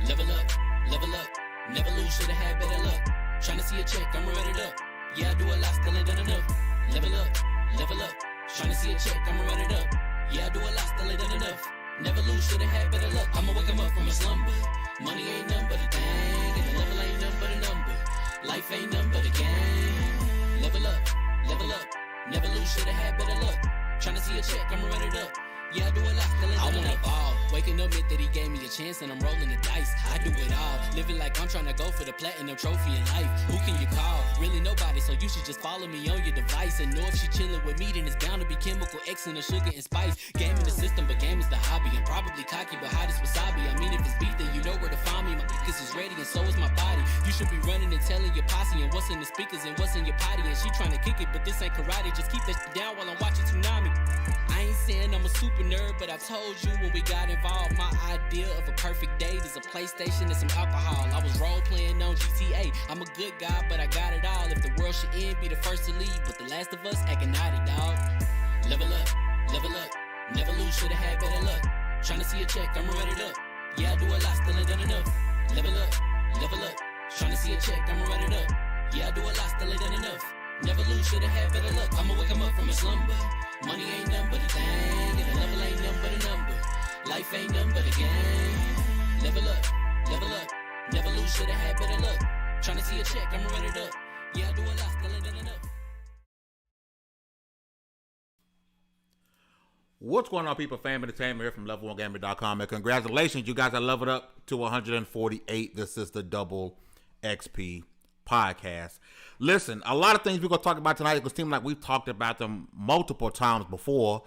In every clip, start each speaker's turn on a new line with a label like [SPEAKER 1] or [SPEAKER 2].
[SPEAKER 1] level up. Never lose, should've had better luck. Tryna see a check, I'ma run it up. Yeah, I do a lot, still ain't done enough. Level up. Tryna see a check, I'ma run it up. Yeah, I do a lot, still ain't done enough. Never lose, should've had better luck. I'ma wake 'em up from a slumber. Money ain't nothing but a thing, and the level ain't nothing but a number. Life ain't nothing but a game. Level up. Never lose, should've had better luck. Tryna see a check, I'ma run it up. Yeah, I do a lot, still ain't done enough. I wanna ball. Waking up meant that he gave me a chance and I'm rolling the dice. I do it all. Living like I'm trying to go for the platinum trophy in life. Who can you call? Really nobody, so you should just follow me on your device. And know if she chilling with me, then it's bound to be chemical X and the sugar and spice. Game in the system, but game is the hobby. I'm probably cocky, but hot as wasabi. I mean, if it's beef, then you know where to find me. My niggas is ready and so is my body. You should be running and telling your posse and what's in the speakers and what's in your potty. And she trying to kick it, but this ain't karate. Just keep that shit down while I'm watching Tsunami. I ain't saying I'm a super nerd, but I told you when we got involved, my idea of a perfect date is a PlayStation and some alcohol. I was role playing on GTA. I'm a good guy, but I got it all. If the world should end, be the first to leave, but the last of us acting naughty, dog. Level up. Never lose, should've had better luck. Tryna see a check, I'ma run it up. Yeah, I do a lot, still ain't done enough. Level up. Tryna see a check, I'ma run it up. Yeah, I do a lot, still ain't done enough. Never lose, should've had better luck. I'ma wake 'em up from a slumber. Money ain't nothing but a thing, and the level ain't nothing but a number. Life ain't nothing but a game. Level up. Never lose, should've had better luck. Tryna see a check, I'ma run it up. Yeah, I do a lot, still ain't done enough.
[SPEAKER 2] What's going on, people? Fam Entertainment here from level1gamer.com. And congratulations, you guys are leveled up to 148. This is the Double XP podcast. Listen, a lot of things we're going to talk about tonight. It seems like we've talked about them multiple times before.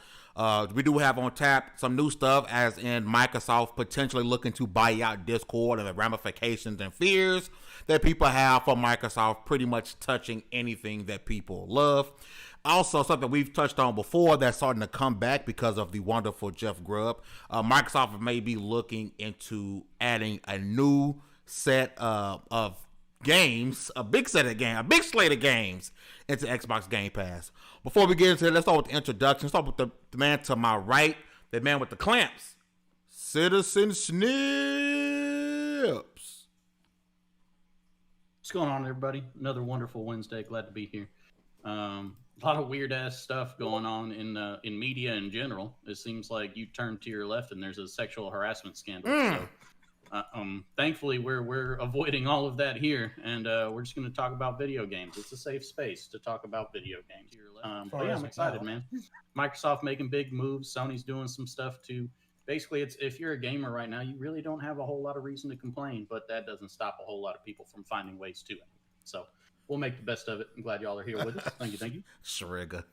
[SPEAKER 2] We do have on tap some new stuff, as in Microsoft potentially looking to buy out Discord and the ramifications and fears that people have for Microsoft pretty much touching anything that people love. Also, something we've touched on before that's starting to come back because of the wonderful Jeff Grubb. Microsoft may be looking into adding a new set of games, a big slate of games into Xbox Game Pass. Before we get into it, let's start with the introduction. Let's start with the man to my right, the man with the clamps, Citizen Snips.
[SPEAKER 3] What's going on, everybody? Another wonderful Wednesday. Glad to be here. A lot of weird ass stuff going on in media in general. It seems like you turn to your left and there's a sexual harassment scandal. So, thankfully, we're avoiding all of that here, and we're just going to talk about video games. It's a safe space to talk about video games. But yeah, I'm excited, man. Microsoft making big moves. Sony's doing some stuff too. Basically, it's if you're a gamer right now, you really don't have a whole lot of reason to complain, but that doesn't stop a whole lot of people from finding ways to it. So we'll make the best of it. I'm glad y'all are here with us. Thank you.
[SPEAKER 2] Shrigga.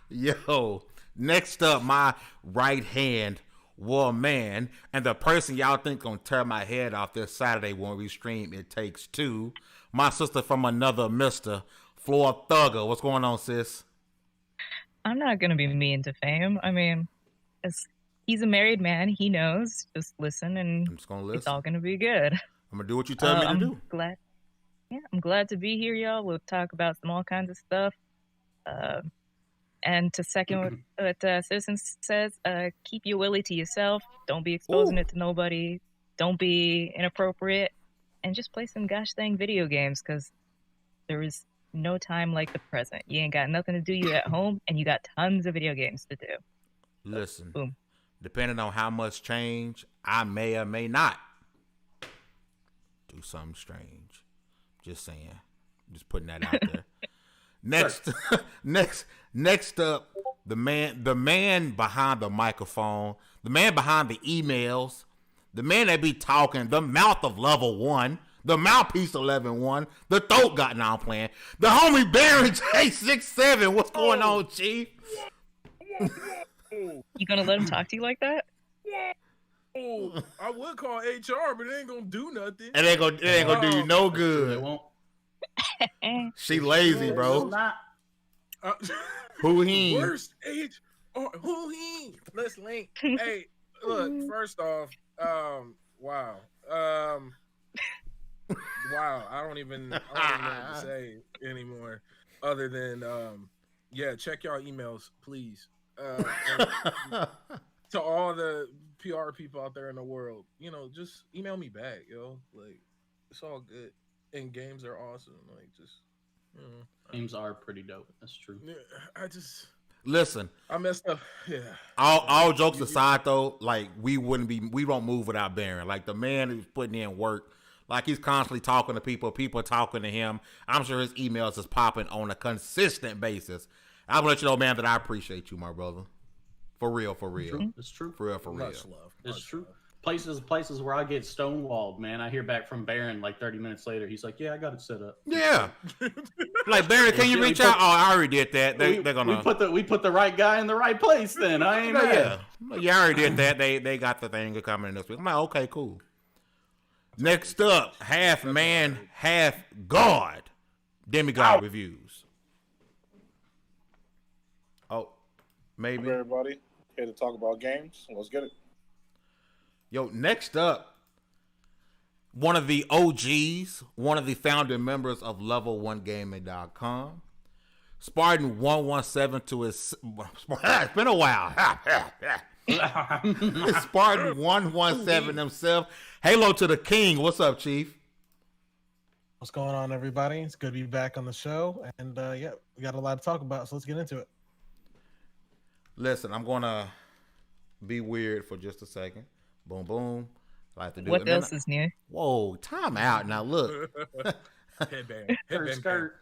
[SPEAKER 2] Yo, next up, my right hand woman, and the person y'all think gonna tear my head off this Saturday when we stream It Takes Two, my sister from another mister, Floor Thugger. What's going on, sis?
[SPEAKER 4] I'm not gonna be mean to Fame. I mean, he's a married man. He knows. Just listen, and
[SPEAKER 2] I'm just gonna listen.
[SPEAKER 4] It's all gonna be good.
[SPEAKER 2] I'm gonna do what you tell me to do.
[SPEAKER 4] I'm glad to be here, y'all. We'll talk about all kinds of stuff. And to second what Citizen says, keep your willy to yourself. Don't be exposing it to nobody. Don't be inappropriate. And just play some gosh dang video games, because there is no time like the present. You ain't got nothing to do. You at home, and you got tons of video games to do.
[SPEAKER 2] Listen,
[SPEAKER 4] boom.
[SPEAKER 2] Depending on how much change, I may or may not do something strange. Just saying. Just putting that out there. Next up, the man behind the microphone, the man behind the emails, the man that be talking, the mouth of level 1, the mouthpiece of level 1, the throat got now playing, the homie Baron J67. What's going on, Chief?
[SPEAKER 4] You gonna let him talk to you like that?
[SPEAKER 5] Oh, I would call HR, but it ain't gonna do nothing.
[SPEAKER 2] It ain't gonna do you no good.
[SPEAKER 3] It won't.
[SPEAKER 2] She lazy, bro. Who he?
[SPEAKER 5] Worst age. Who he? Let's link. Hey, look. First off, wow. Wow. I don't even know what to say anymore, other than yeah. Check y'all emails, please. to all the PR people out there in the world, just email me back, yo. Like, it's all good. And games are awesome. Like, just,
[SPEAKER 3] Games are pretty dope. That's true.
[SPEAKER 5] yeah,
[SPEAKER 2] Listen,
[SPEAKER 5] I messed up. Yeah.
[SPEAKER 2] all jokes aside, though, like we don't move without Baron. Like the man is putting in work. Like he's constantly talking to people. People are talking to him. I'm sure his emails is popping on a consistent basis. I'm gonna let you know, man, that I appreciate you, my brother. For real, for real.
[SPEAKER 3] It's true.
[SPEAKER 2] For real, for real.
[SPEAKER 5] Much love.
[SPEAKER 3] It's
[SPEAKER 5] Much
[SPEAKER 3] true.
[SPEAKER 5] love.
[SPEAKER 3] Places where I get stonewalled, man. I hear back from Baron like 30 minutes later. He's like, "Yeah, I got it set up."
[SPEAKER 2] Yeah. Like Baron, can you reach out? Oh, I already did that. They're gonna
[SPEAKER 3] we put the right guy in the right place. Then I ain't mad.
[SPEAKER 2] Yeah, I already did that. They got the thing coming this week. I'm like, okay, cool. Next up, half man, half god, demigod reviews. Oh, maybe.
[SPEAKER 6] Hey everybody, here to talk about games. Let's get it.
[SPEAKER 2] Yo, next up, one of the OGs, one of the founding members of Level1Gaming.com, Spartan 117 to his. It's been a while. Spartan 117 himself. Halo to the king. What's up, Chief?
[SPEAKER 7] What's going on, everybody? It's good to be back on the show, and yeah, we got a lot to talk about, so let's get into it.
[SPEAKER 2] Listen, I'm gonna be weird for just a second. Boom, boom. Like to do
[SPEAKER 4] What else is new?
[SPEAKER 2] Whoa, time out. Now look.
[SPEAKER 5] Headband. Headband.
[SPEAKER 3] Skirt.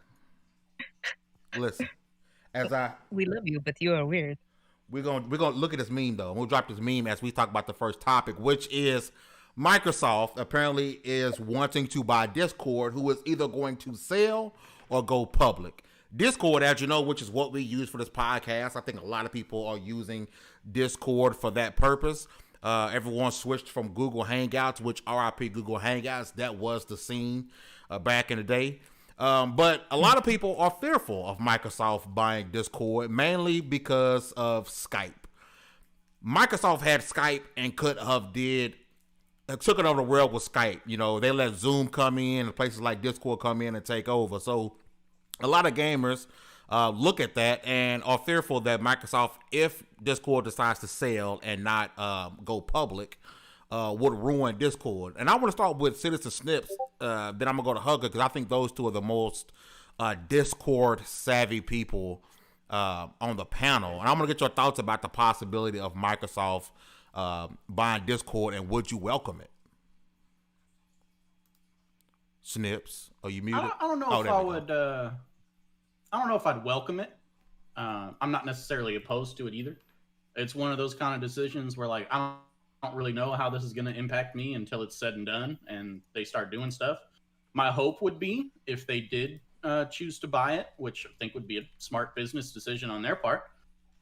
[SPEAKER 2] Listen,
[SPEAKER 4] We love you, but you are weird.
[SPEAKER 2] we're gonna look at this meme though. We'll drop this meme as we talk about the first topic, which is Microsoft apparently is wanting to buy Discord, who is either going to sell or go public. Discord, as you know, which is what we use for this podcast. I think a lot of people are using Discord for that purpose. Everyone switched from Google Hangouts, which RIP Google Hangouts, that was the scene back in the day. But a lot of people are fearful of Microsoft buying Discord, mainly because of Skype. Microsoft had Skype and could have took it over the world with Skype. You know, they let Zoom come in and places like Discord come in and take over. So a lot of gamers look at that and are fearful that Microsoft, if Discord decides to sell and not go public, would ruin Discord. And I want to start with Citizen Snips. Then I'm going to go to Hugger because I think those two are the most Discord savvy people on the panel. And I'm going to get your thoughts about the possibility of Microsoft buying Discord, and would you welcome it? Snips, are you muted?
[SPEAKER 3] I don't know if I would. I don't know if I'd welcome it. I'm not necessarily opposed to it either. It's one of those kind of decisions where, like, I don't really know how this is going to impact me until it's said and done and they start doing stuff. My hope would be if they did choose to buy it, which I think would be a smart business decision on their part.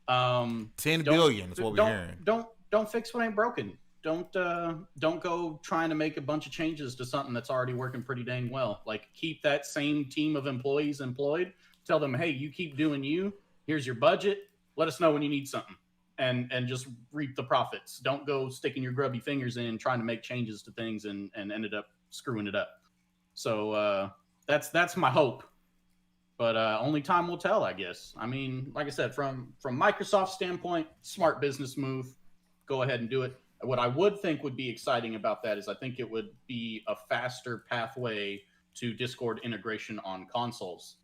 [SPEAKER 3] $10
[SPEAKER 2] billion is what we're hearing.
[SPEAKER 3] Don't fix what ain't broken. Don't go trying to make a bunch of changes to something that's already working pretty dang well. Like, keep that same team of employees employed. Tell them, hey, you keep doing you. Here's your budget. Let us know when you need something, and just reap the profits. Don't go sticking your grubby fingers in trying to make changes to things and ended up screwing it up. So that's my hope. But only time will tell, I guess. I mean, like I said, from Microsoft's standpoint, smart business move. Go ahead and do it. What I would think would be exciting about that is I think it would be a faster pathway to Discord integration on consoles,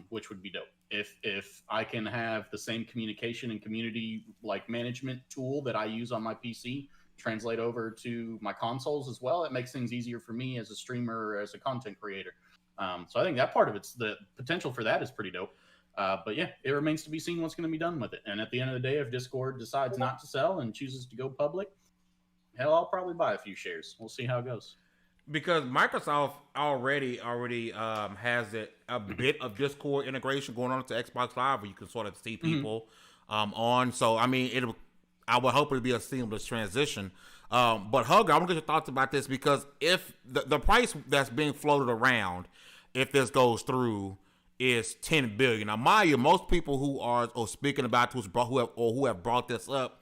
[SPEAKER 3] which would be dope. If I can have the same communication and community like management tool that I use on my PC translate over to my consoles as well, it makes things easier for me as a streamer or as a content creator. So I think that part of it's the potential for that is pretty dope. But yeah, it remains to be seen what's going to be done with it. And at the end of the day, if Discord decides not to sell and chooses to go public, hell, I'll probably buy a few shares. We'll see how it goes.
[SPEAKER 2] Because Microsoft already has a bit of Discord integration going on into Xbox Live, where you can sort of see people on. So I mean, I would hope it'd be a seamless transition. But Hugger, I want to get your thoughts about this, because if the price that's being floated around, if this goes through, is $10 billion. Now, Maya, most people who are speaking about who have brought this up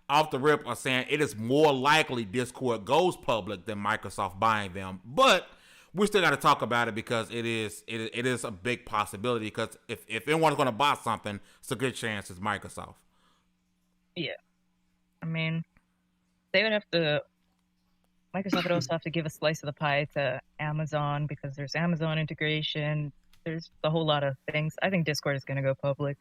[SPEAKER 2] off the rip are saying it is more likely Discord goes public than Microsoft buying them. But we still got to talk about it because it is a big possibility. Because if anyone's going to buy something, it's a good chance it's Microsoft.
[SPEAKER 4] Yeah. I mean, they would have to. Microsoft would also have to give a slice of the pie to Amazon because there's Amazon integration. There's a whole lot of things. I think Discord is going to go public.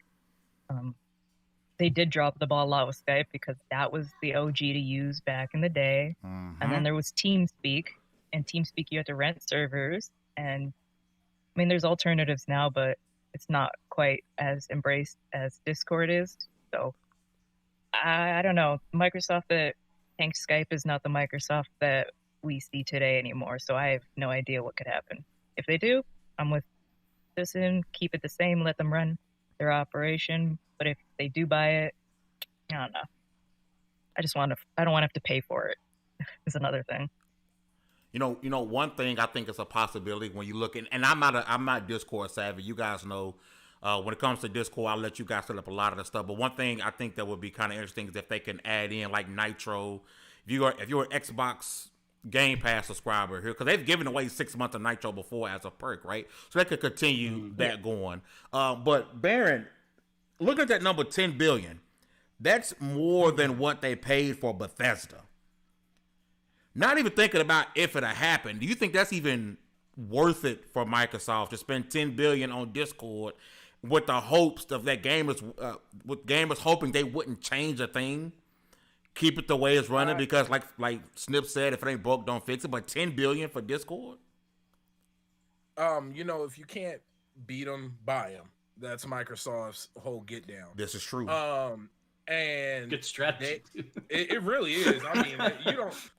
[SPEAKER 4] They did drop the ball a lot with Skype because that was the OG to use back in the day. And then there was TeamSpeak, and TeamSpeak you had to rent servers. And I mean, there's alternatives now, but it's not quite as embraced as Discord is. So I don't know. Microsoft that tanked Skype is not the Microsoft that we see today anymore. So I have no idea what could happen. If they do, I'm with this and keep it the same. Let them run their operation. But if they do buy it, I don't know. I don't want to have to pay for it. Is another thing.
[SPEAKER 2] You know, one thing I think is a possibility when you look and I'm not Discord savvy. You guys know when it comes to Discord, I'll let you guys set up a lot of the stuff. But one thing I think that would be kind of interesting is if they can add in like Nitro. If you're an Xbox Game Pass subscriber here, because they've given away 6 months of Nitro before as a perk, right? So they could continue that going. But Baron, look at that number, 10 billion. That's more than what they paid for Bethesda. Not even thinking about if it'll happen. Do you think that's even worth it for Microsoft to spend 10 billion on Discord with the hopes of that with gamers hoping they wouldn't change a thing, keep it the way it's running? Because like Snip said, if it ain't broke, don't fix it. But 10 billion for Discord?
[SPEAKER 5] You know, if you can't beat them, buy them. That's Microsoft's whole get down.
[SPEAKER 2] This is true.
[SPEAKER 5] And
[SPEAKER 3] good strategy.
[SPEAKER 5] It really is. I mean,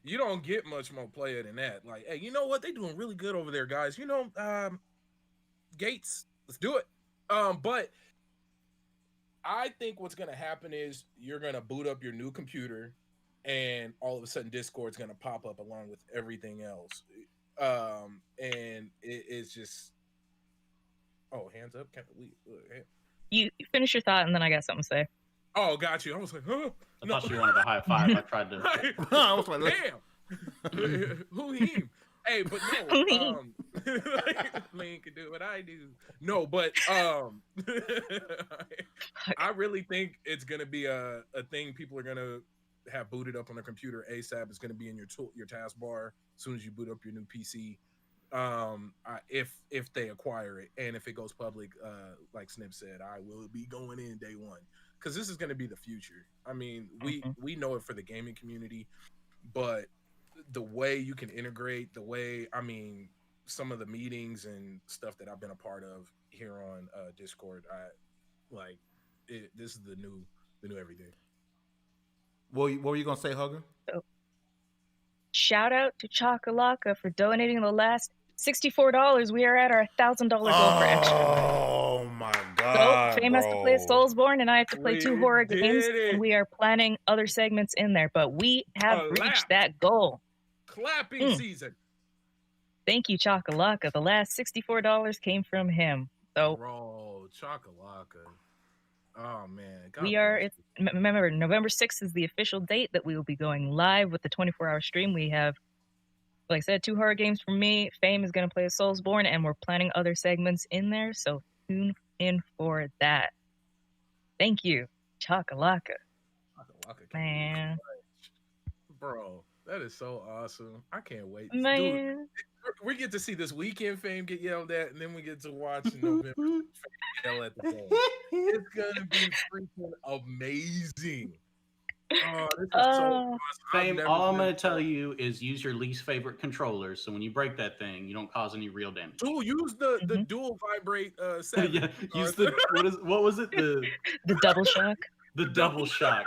[SPEAKER 5] you don't get much more player than that. Like, hey, you know what? They doing really good over there, guys. You know, Gates, let's do it. But I think what's gonna happen is you're gonna boot up your new computer, and all of a sudden Discord's gonna pop up along with everything else. And it's just, oh, hands up. Can't we?
[SPEAKER 4] You finish your thought, and then I got something to say.
[SPEAKER 5] Oh, got you. I was like, huh?
[SPEAKER 3] I thought you wanted a high five. I tried to.
[SPEAKER 2] I was like,
[SPEAKER 5] damn. Who him? Hey, but no. Man can do what I do. No, but I really think it's gonna be a thing people are gonna have booted up on their computer ASAP. It's gonna be in your taskbar as soon as you boot up your new PC. If they acquire it, and if it goes public, like Snip said, I will be going in day one. Because this is going to be the future. I mean, we know it for the gaming community, but the way you can integrate, some of the meetings and stuff that I've been a part of here on Discord, this is the new everything.
[SPEAKER 2] What were you going to say, Hugger?
[SPEAKER 4] Shout out to Chakalaka for donating the last $64. We are at our $1,000 goal for extra.
[SPEAKER 2] Oh my God!
[SPEAKER 4] So Fame has to play Soulsborne, and I have to play 2 horror games, and we are planning other segments in there. But we have reached that goal.
[SPEAKER 5] Clapping season.
[SPEAKER 4] Thank you, Chakalaka. The last $64 came from him. So,
[SPEAKER 5] bro, Chakalaka. Oh man,
[SPEAKER 4] remember, November 6th is the official date that we will be going live with the 24-hour stream. We have, like I said, 2 horror games from me. Fame is going to play a Soulsborne, and we're planning other segments in there, so tune in for that. Thank you, Chakalaka. Man.
[SPEAKER 5] Bro, that is so awesome. I can't wait.
[SPEAKER 4] Man.
[SPEAKER 5] Dude, we get to see this weekend Fame get yelled at, and then we get to watch in November Fame yell at the game. It's going to be freaking amazing. Oh, this is so awesome.
[SPEAKER 3] Fame, all I'm going to tell you is use your least favorite controllers, so when you break that thing, you don't cause any real damage.
[SPEAKER 5] Ooh, use the dual vibrate set.
[SPEAKER 3] Yeah, use the what was it?
[SPEAKER 4] The double shock.
[SPEAKER 3] The double shock.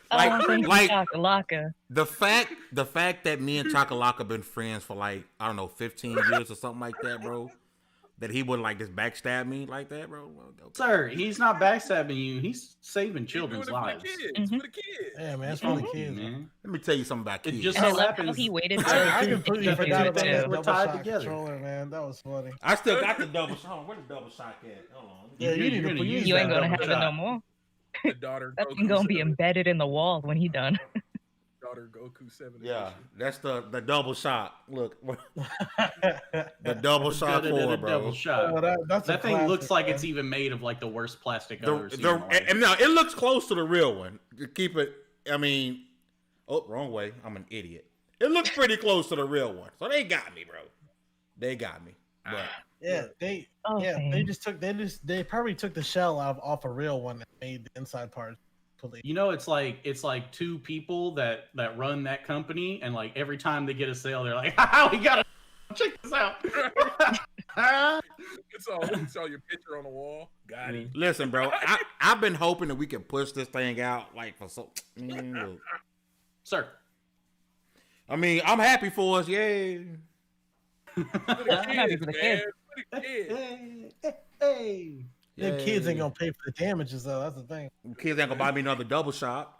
[SPEAKER 2] like
[SPEAKER 4] Chakalaka.
[SPEAKER 2] The fact that me and Chakalaka been friends for 15 years or something like that, bro. That he would just backstab me like that, bro. Okay.
[SPEAKER 3] Sir, he's not backstabbing you. He's saving children's lives.
[SPEAKER 5] For the kids.
[SPEAKER 7] Yeah, man, it's for the kids,
[SPEAKER 3] man.
[SPEAKER 2] Let me tell you something about kids.
[SPEAKER 3] It just
[SPEAKER 4] I
[SPEAKER 3] so
[SPEAKER 4] love
[SPEAKER 3] happens
[SPEAKER 4] how he waited till
[SPEAKER 7] I completely forgot about that
[SPEAKER 3] We're
[SPEAKER 7] double
[SPEAKER 3] tied
[SPEAKER 7] shot
[SPEAKER 3] together.
[SPEAKER 7] controller, man. That was funny.
[SPEAKER 2] I still got the double shot. Where the double shot at? Hold on.
[SPEAKER 7] Yeah, you need to use
[SPEAKER 4] You ain't
[SPEAKER 7] that
[SPEAKER 4] gonna have
[SPEAKER 7] double
[SPEAKER 4] it
[SPEAKER 7] shot.
[SPEAKER 4] no more.
[SPEAKER 5] The daughter
[SPEAKER 4] That thing gonna be embedded in the wall when he done.
[SPEAKER 5] daughter Goku 7
[SPEAKER 2] Yeah,
[SPEAKER 5] edition.
[SPEAKER 2] that's the double shot. Look, the double shot
[SPEAKER 3] The
[SPEAKER 2] for bro.
[SPEAKER 3] double shot.
[SPEAKER 7] Oh, that's a
[SPEAKER 3] That thing
[SPEAKER 7] classic,
[SPEAKER 3] looks like
[SPEAKER 7] man.
[SPEAKER 3] it's even made of like the worst plastic I've ever seen. in my life.
[SPEAKER 2] And now it looks close to the real one. To keep it, I mean, wrong way. I'm an idiot. It looks pretty close to the real one, so they got me, bro. They got me. But
[SPEAKER 7] they
[SPEAKER 4] Okay.
[SPEAKER 7] they probably took the shell off a real one and made the inside part.
[SPEAKER 3] You know, it's like two people that run that company, and like every time they get a sale, they're like, "Ha, we gotta check this out."
[SPEAKER 5] It's all your picture on the wall. Got it.
[SPEAKER 2] listen, bro, I've been hoping that we can push this thing out like for so.
[SPEAKER 3] Sir,
[SPEAKER 2] I mean, I'm happy for us. Yay.
[SPEAKER 5] For the
[SPEAKER 4] I'm happy
[SPEAKER 5] kids,
[SPEAKER 4] for the
[SPEAKER 5] man.
[SPEAKER 4] kids.
[SPEAKER 5] For the kids.
[SPEAKER 3] hey.
[SPEAKER 7] Them kids ain't gonna pay for the damages though. That's the thing.
[SPEAKER 2] Kids ain't gonna buy me another double shot.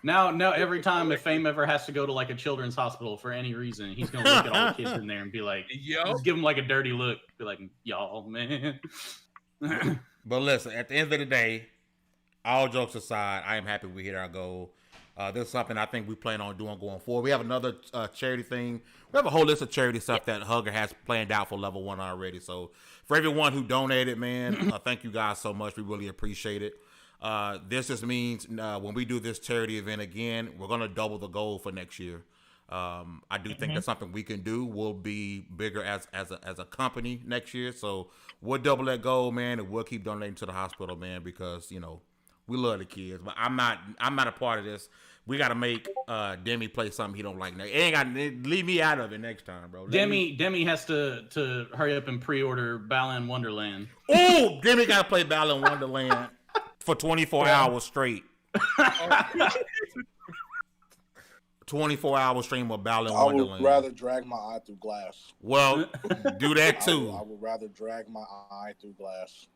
[SPEAKER 3] Now, every time if Fame ever has to go to like a children's hospital for any reason, he's gonna look at all the kids in there and be like,
[SPEAKER 5] Yo.
[SPEAKER 3] just give them like a dirty look, be like, "Y'all, man."
[SPEAKER 2] But listen, at the end of the day, all jokes aside, I am happy we hit our goal. This is something I think we plan on doing going forward. We have another charity thing. We have a whole list of charity stuff that Hugger has planned out for level 1 already. So for everyone who donated, man, thank you guys so much. We really appreciate it. This just means when we do this charity event again, we're going to double the goal for next year. I do think that's something we can do. We'll be bigger as a company next year. So we'll double that goal, man, and we'll keep donating to the hospital, man, because, you know, we love the kids. But I'm not a part of this. We got to make Demi play something he don't like. Leave me out of it next time, bro.
[SPEAKER 3] Demi has to hurry up and pre-order Balan Wonderland.
[SPEAKER 2] Oh, Demi got to play Balan Wonderland for 24 hours straight. 24 hour stream of Balan
[SPEAKER 6] I
[SPEAKER 2] Wonderland.
[SPEAKER 6] would rather drag my eye through glass.
[SPEAKER 2] Well, do that too.
[SPEAKER 6] I would rather drag my eye through glass.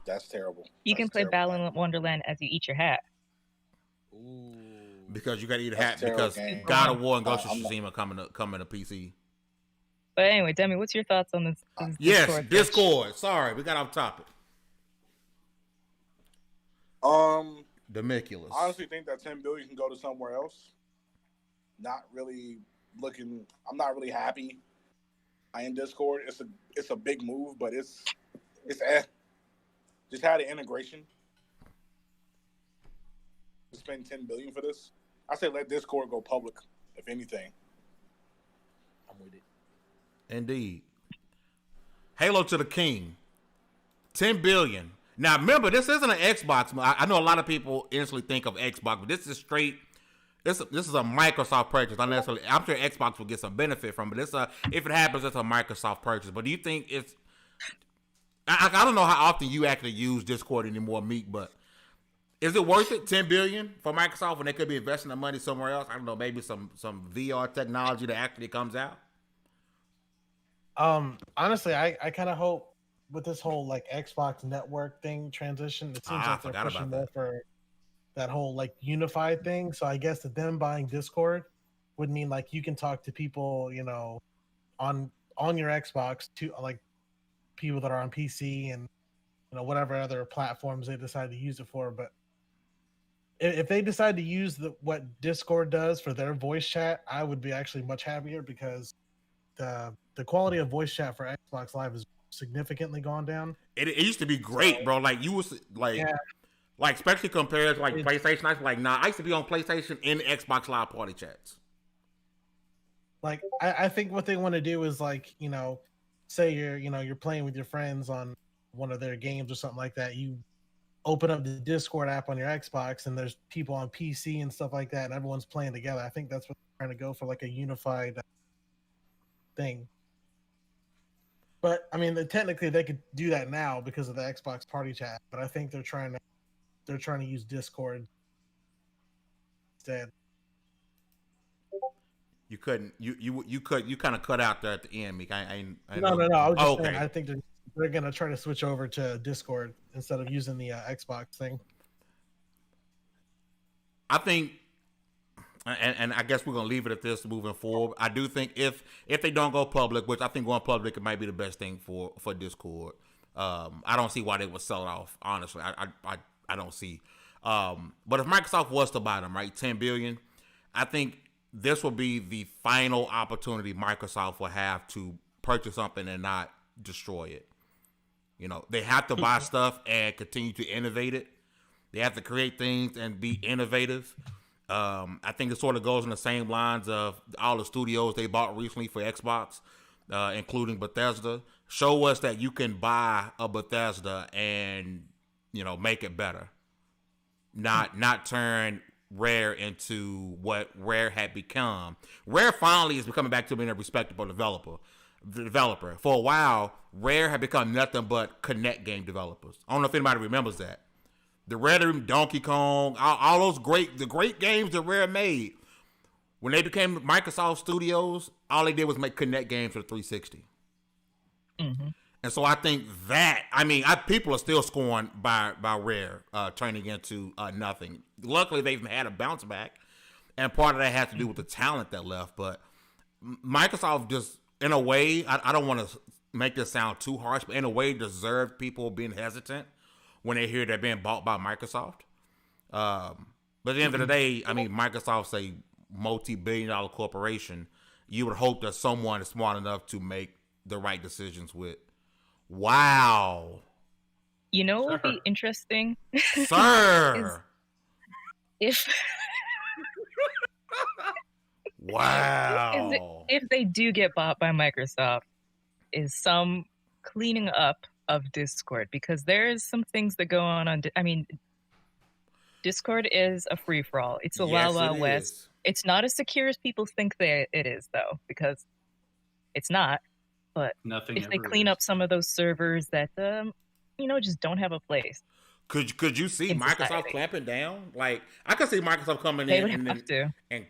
[SPEAKER 6] That's terrible.
[SPEAKER 4] You can
[SPEAKER 6] That's
[SPEAKER 4] play
[SPEAKER 6] terrible.
[SPEAKER 4] Balan Wonderland as you eat your hat.
[SPEAKER 5] Ooh.
[SPEAKER 2] Because you got to eat a
[SPEAKER 6] That's
[SPEAKER 2] hat because
[SPEAKER 6] terrible game.
[SPEAKER 2] God of War and Ghost of
[SPEAKER 6] I'm not-
[SPEAKER 2] Tsushima coming to PC.
[SPEAKER 4] But anyway, Demi, what's your thoughts on this?
[SPEAKER 2] Yes,
[SPEAKER 4] Discord?
[SPEAKER 2] Discord. Sorry, we got off topic. Demiculous.
[SPEAKER 6] I honestly think that 10 billion can go to somewhere else. Not really looking. I'm not really happy. In Discord, it's a big move, but it's just had an integration. To spend 10 billion for this, I say let Discord go public. If anything,
[SPEAKER 5] I'm with it.
[SPEAKER 2] Indeed. Halo to the King. 10 billion. Now remember, this isn't an Xbox. I know a lot of people instantly think of Xbox, but this is straight. This is a Microsoft purchase. Not necessarily. I'm sure Xbox will get some benefit from it. If it happens, it's a Microsoft purchase. But do you think it's? I don't know how often you actually use Discord anymore, Meek. But is it worth it? 10 billion for Microsoft when they could be investing the money somewhere else? I don't know. Maybe some VR technology that actually comes out.
[SPEAKER 7] Honestly, I kind of hope with this whole like Xbox network thing transition, it seems like they're pushing more for that whole like unified thing. So I guess that them buying Discord would mean like you can talk to people, you know, on your Xbox to like people that are on PC and you know whatever other platforms they decide to use it for. But if they decide to use what Discord does for their voice chat, I would be actually much happier because the quality of voice chat for Xbox Live has significantly gone down.
[SPEAKER 2] It used to be great, bro. Like you was like, like especially compared to like PlayStation. I was like, nah. I used to be on PlayStation in Xbox Live party chats.
[SPEAKER 7] Like I think what they want to do is like you know, say you're playing with your friends on one of their games or something like that. You open up the Discord app on your Xbox and there's people on PC and stuff like that, and everyone's playing together. I think that's what they're trying to go for, like a unified thing. But I mean, technically they could do that now because of the Xbox Party Chat. But I think they're trying to use Discord instead.
[SPEAKER 2] You couldn't. You kind of cut out there at the end, Meek. I
[SPEAKER 7] No. I was just saying,
[SPEAKER 2] okay.
[SPEAKER 7] I think they're gonna try to switch over to Discord instead of using the Xbox thing.
[SPEAKER 2] I think, and I guess we're gonna leave it at this moving forward. I do think if they don't go public, which I think going public it might be the best thing for Discord. I don't see why they would sell it off. Honestly, I don't see But if Microsoft was to buy them, right, $10 billion, I think this will be the final opportunity Microsoft will have to purchase something and not destroy it. You know, they have to buy stuff and continue to innovate it. They have to create things and be innovative. I think it sort of goes in the same lines of all the studios they bought recently for Xbox, including Bethesda. Show us that you can buy a Bethesda and, you know, make it better. Not turn Rare into what Rare had become. Rare finally is becoming back to being a respectable developer. For a while, Rare had become nothing but Connect game developers. I don't know if anybody remembers that. The Rare, Donkey Kong, all those great games that Rare made. When they became Microsoft Studios, all they did was make Connect games for the 360.
[SPEAKER 4] Mm-hmm.
[SPEAKER 2] And so I think that, people are still scoring by Rare, turning into nothing. Luckily, they've had a bounce back, and part of that has to do with the talent that left. But Microsoft just, in a way, I don't want to make this sound too harsh, but in a way, deserved people being hesitant when they hear they're being bought by Microsoft. But at the end of the day, Microsoft's a multi-billion-dollar corporation. You would hope that someone is smart enough to make the right decisions with. Wow.
[SPEAKER 4] You know what would be interesting?
[SPEAKER 2] Sir.
[SPEAKER 4] If
[SPEAKER 2] wow.
[SPEAKER 4] If they do get bought by Microsoft, is some cleaning up of Discord, because there's some things that go on. Discord is a free for all. It's a Wild Wild West. It's not as secure as people think that it is, though, because it's not. But if they clean up some of those servers that, just don't have a place.
[SPEAKER 2] Could you see Microsoft clamping down? Like, I could see Microsoft coming in and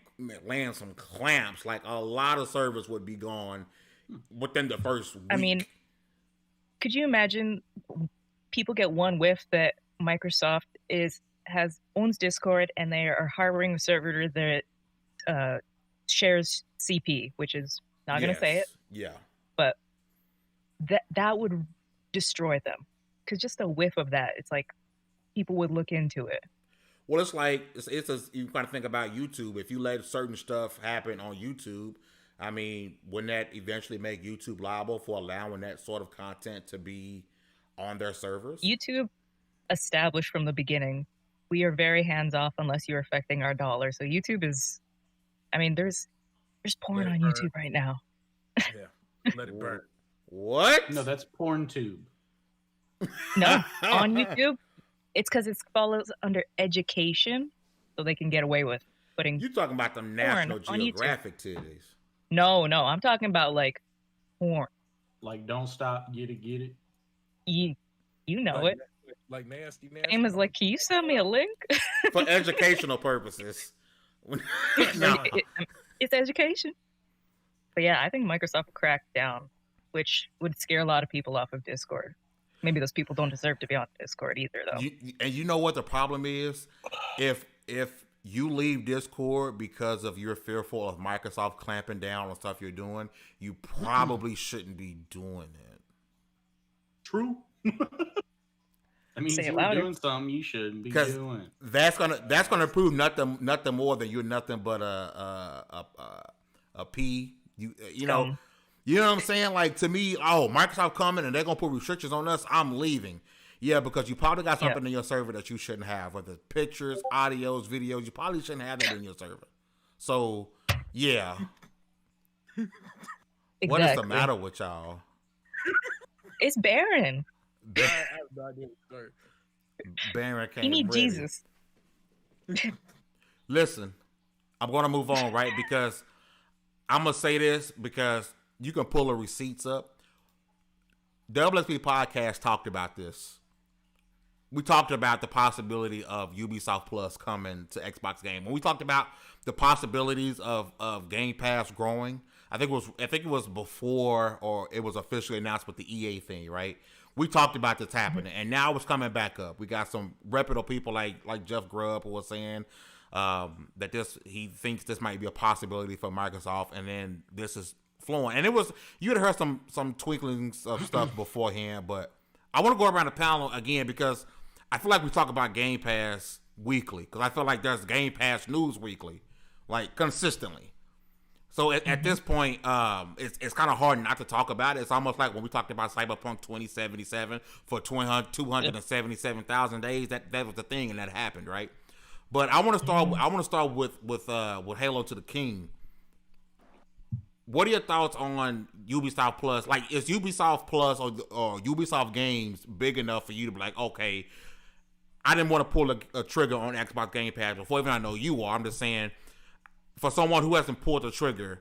[SPEAKER 2] laying some clamps. Like, a lot of servers would be gone within the first week.
[SPEAKER 4] Could you imagine people get one whiff that Microsoft owns Discord, and they are harboring a server that shares CP, which is not going to say it.
[SPEAKER 2] Yeah.
[SPEAKER 4] But that would destroy them, because just a whiff of that, it's like people would look into it.
[SPEAKER 2] Well, it's like you kind of think about YouTube. If you let certain stuff happen on YouTube, wouldn't that eventually make YouTube liable for allowing that sort of content to be on their servers?
[SPEAKER 4] YouTube established from the beginning, we are very hands off unless you're affecting our dollar. So YouTube is, there's porn on YouTube right now.
[SPEAKER 5] Yeah. Let it burn.
[SPEAKER 2] What?
[SPEAKER 3] No, that's PornTube.
[SPEAKER 4] No, on YouTube, it's because it follows under education, so they can get away with putting.
[SPEAKER 2] You talking about the National Geographic titties?
[SPEAKER 4] No, I'm talking about like porn.
[SPEAKER 3] Like Don't Stop, Get It.
[SPEAKER 4] You know it.
[SPEAKER 5] Like nasty.
[SPEAKER 4] Aim is like, can you send me a link?
[SPEAKER 2] For educational purposes.
[SPEAKER 4] No. It's education. But yeah, I think Microsoft will crack down, which would scare a lot of people off of Discord. Maybe those people don't deserve to be on Discord either, though.
[SPEAKER 2] And you know what the problem is? If you leave Discord because of you're fearful of Microsoft clamping down on stuff you're doing, you probably shouldn't be doing it.
[SPEAKER 3] True. That means you're doing something you shouldn't be doing.
[SPEAKER 2] That's gonna prove nothing more than you're nothing but a P. You know what I'm saying? Like, to me, Microsoft coming and they're gonna put restrictions on us, I'm leaving. Yeah, because you probably got something in your server that you shouldn't have, whether pictures, audios, videos. You probably shouldn't have that in your server. So, yeah. Exactly. What is the matter with y'all?
[SPEAKER 4] It's barren.
[SPEAKER 2] Baron can't.
[SPEAKER 4] You need Jesus.
[SPEAKER 2] Listen, I'm gonna move on, right? Because I'm gonna say this because you can pull the receipts up. WSB Podcast talked about this. We talked about the possibility of Ubisoft Plus coming to Xbox Game. When we talked about the possibilities of Game Pass growing, I think it was before, or it was officially announced with the EA thing, right? We talked about this happening, and now it's coming back up. We got some reputable people like Jeff Grubb who was saying that he thinks this might be a possibility for Microsoft, and then this is flowing. And you had heard some twinklings of stuff beforehand, but I want to go around the panel again because I feel like we talk about Game Pass weekly because I feel like there's Game Pass news weekly, like consistently. So at this point, it's kind of hard not to talk about it. It's almost like when we talked about Cyberpunk 2077 for 277,000 days. That was the thing, and that happened, right? But I want to start. I want to start with Halo to the King. What are your thoughts on Ubisoft Plus? Like, is Ubisoft Plus or Ubisoft games big enough for you to be like, okay, I didn't want to pull a trigger on Xbox Game Pass before even I know you are. I'm just saying, for someone who hasn't pulled the trigger,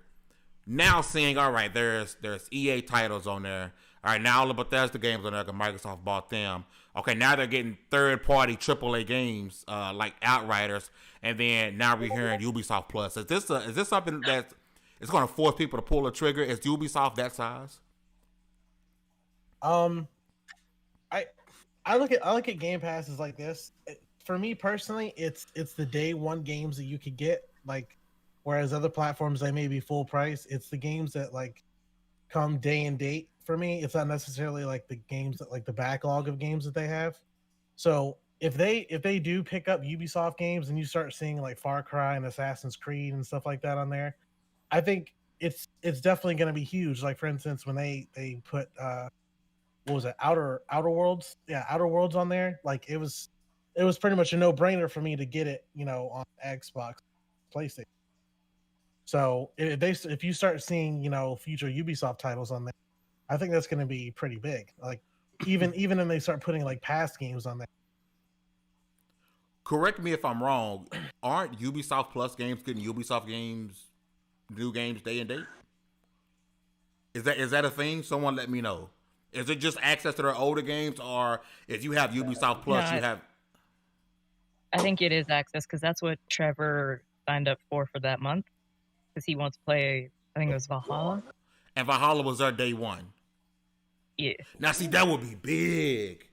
[SPEAKER 2] now seeing, all right, there's EA titles on there. All right, now all the Bethesda games on there because Microsoft bought them. Okay, now they're getting third-party AAA games like Outriders, and then now we're hearing Ubisoft Plus. Is this something that's it's going to force people to pull a trigger? Is Ubisoft that size?
[SPEAKER 7] I look at Game Passes like this. For me personally, it's the day one games that you could get, like, whereas other platforms they may be full price. It's the games that like come day and date. For me, it's not necessarily like the games that like the backlog of games that they have. So if they do pick up Ubisoft games and you start seeing like Far Cry and Assassin's Creed and stuff like that on there, I think it's definitely going to be huge. Like, for instance, when they put what was it, Outer Worlds? Yeah, Outer Worlds on there. Like, it was pretty much a no-brainer for me to get it, on Xbox, PlayStation. So if you start seeing, future Ubisoft titles on there, I think that's going to be pretty big. Like, even when they start putting like past games on there.
[SPEAKER 2] Correct me if I'm wrong. Aren't Ubisoft Plus games getting Ubisoft games, new games day and date? Is that a thing? Someone let me know. Is it just access to their older games, or if you have Ubisoft Plus, you have?
[SPEAKER 4] I think it is access because that's what Trevor signed up for that month because he wants to play. I think it was Valhalla.
[SPEAKER 2] And Valhalla was their day one.
[SPEAKER 4] Yeah.
[SPEAKER 2] Now, see, that would be big.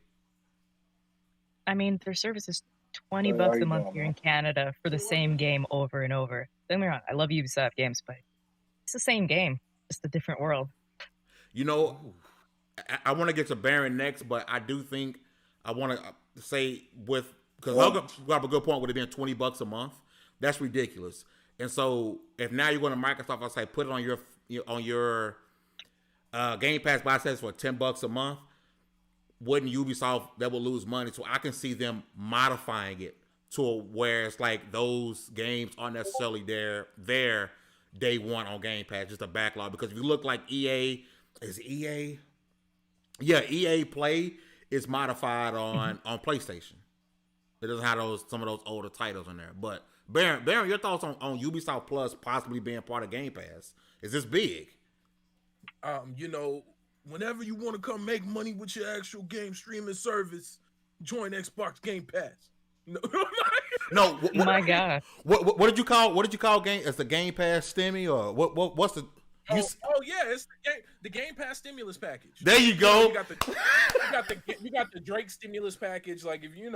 [SPEAKER 4] I mean, their service is $20 a month here in Canada for the same game over and over. Don't get me wrong, I love Ubisoft games, but it's the same game, just a different world.
[SPEAKER 2] I want to get to Baron next, but I do think I want to say because Logan got a good point with it being $20 a month. That's ridiculous. And so if now you're going to Microsoft, I'll say put it on your Game Pass buy sets for $10 a month. Wouldn't Ubisoft, that would lose money? So I can see them modifying it to where it's like those games aren't necessarily their day one on Game Pass, just a backlog. Because if you look like EA, EA Play is modified on PlayStation. It doesn't have some of those older titles in there. But Baron, your thoughts on Ubisoft Plus possibly being part of Game Pass? Is this big?
[SPEAKER 5] Whenever you want to come make money with your actual game streaming service, join Xbox Game Pass.
[SPEAKER 2] No,
[SPEAKER 4] my God.
[SPEAKER 2] What did you call game? It's the Game Pass Stimmy, or what's the?
[SPEAKER 5] It's the Game Pass stimulus package.
[SPEAKER 2] There you go.
[SPEAKER 5] You got the Drake stimulus package. Like, if you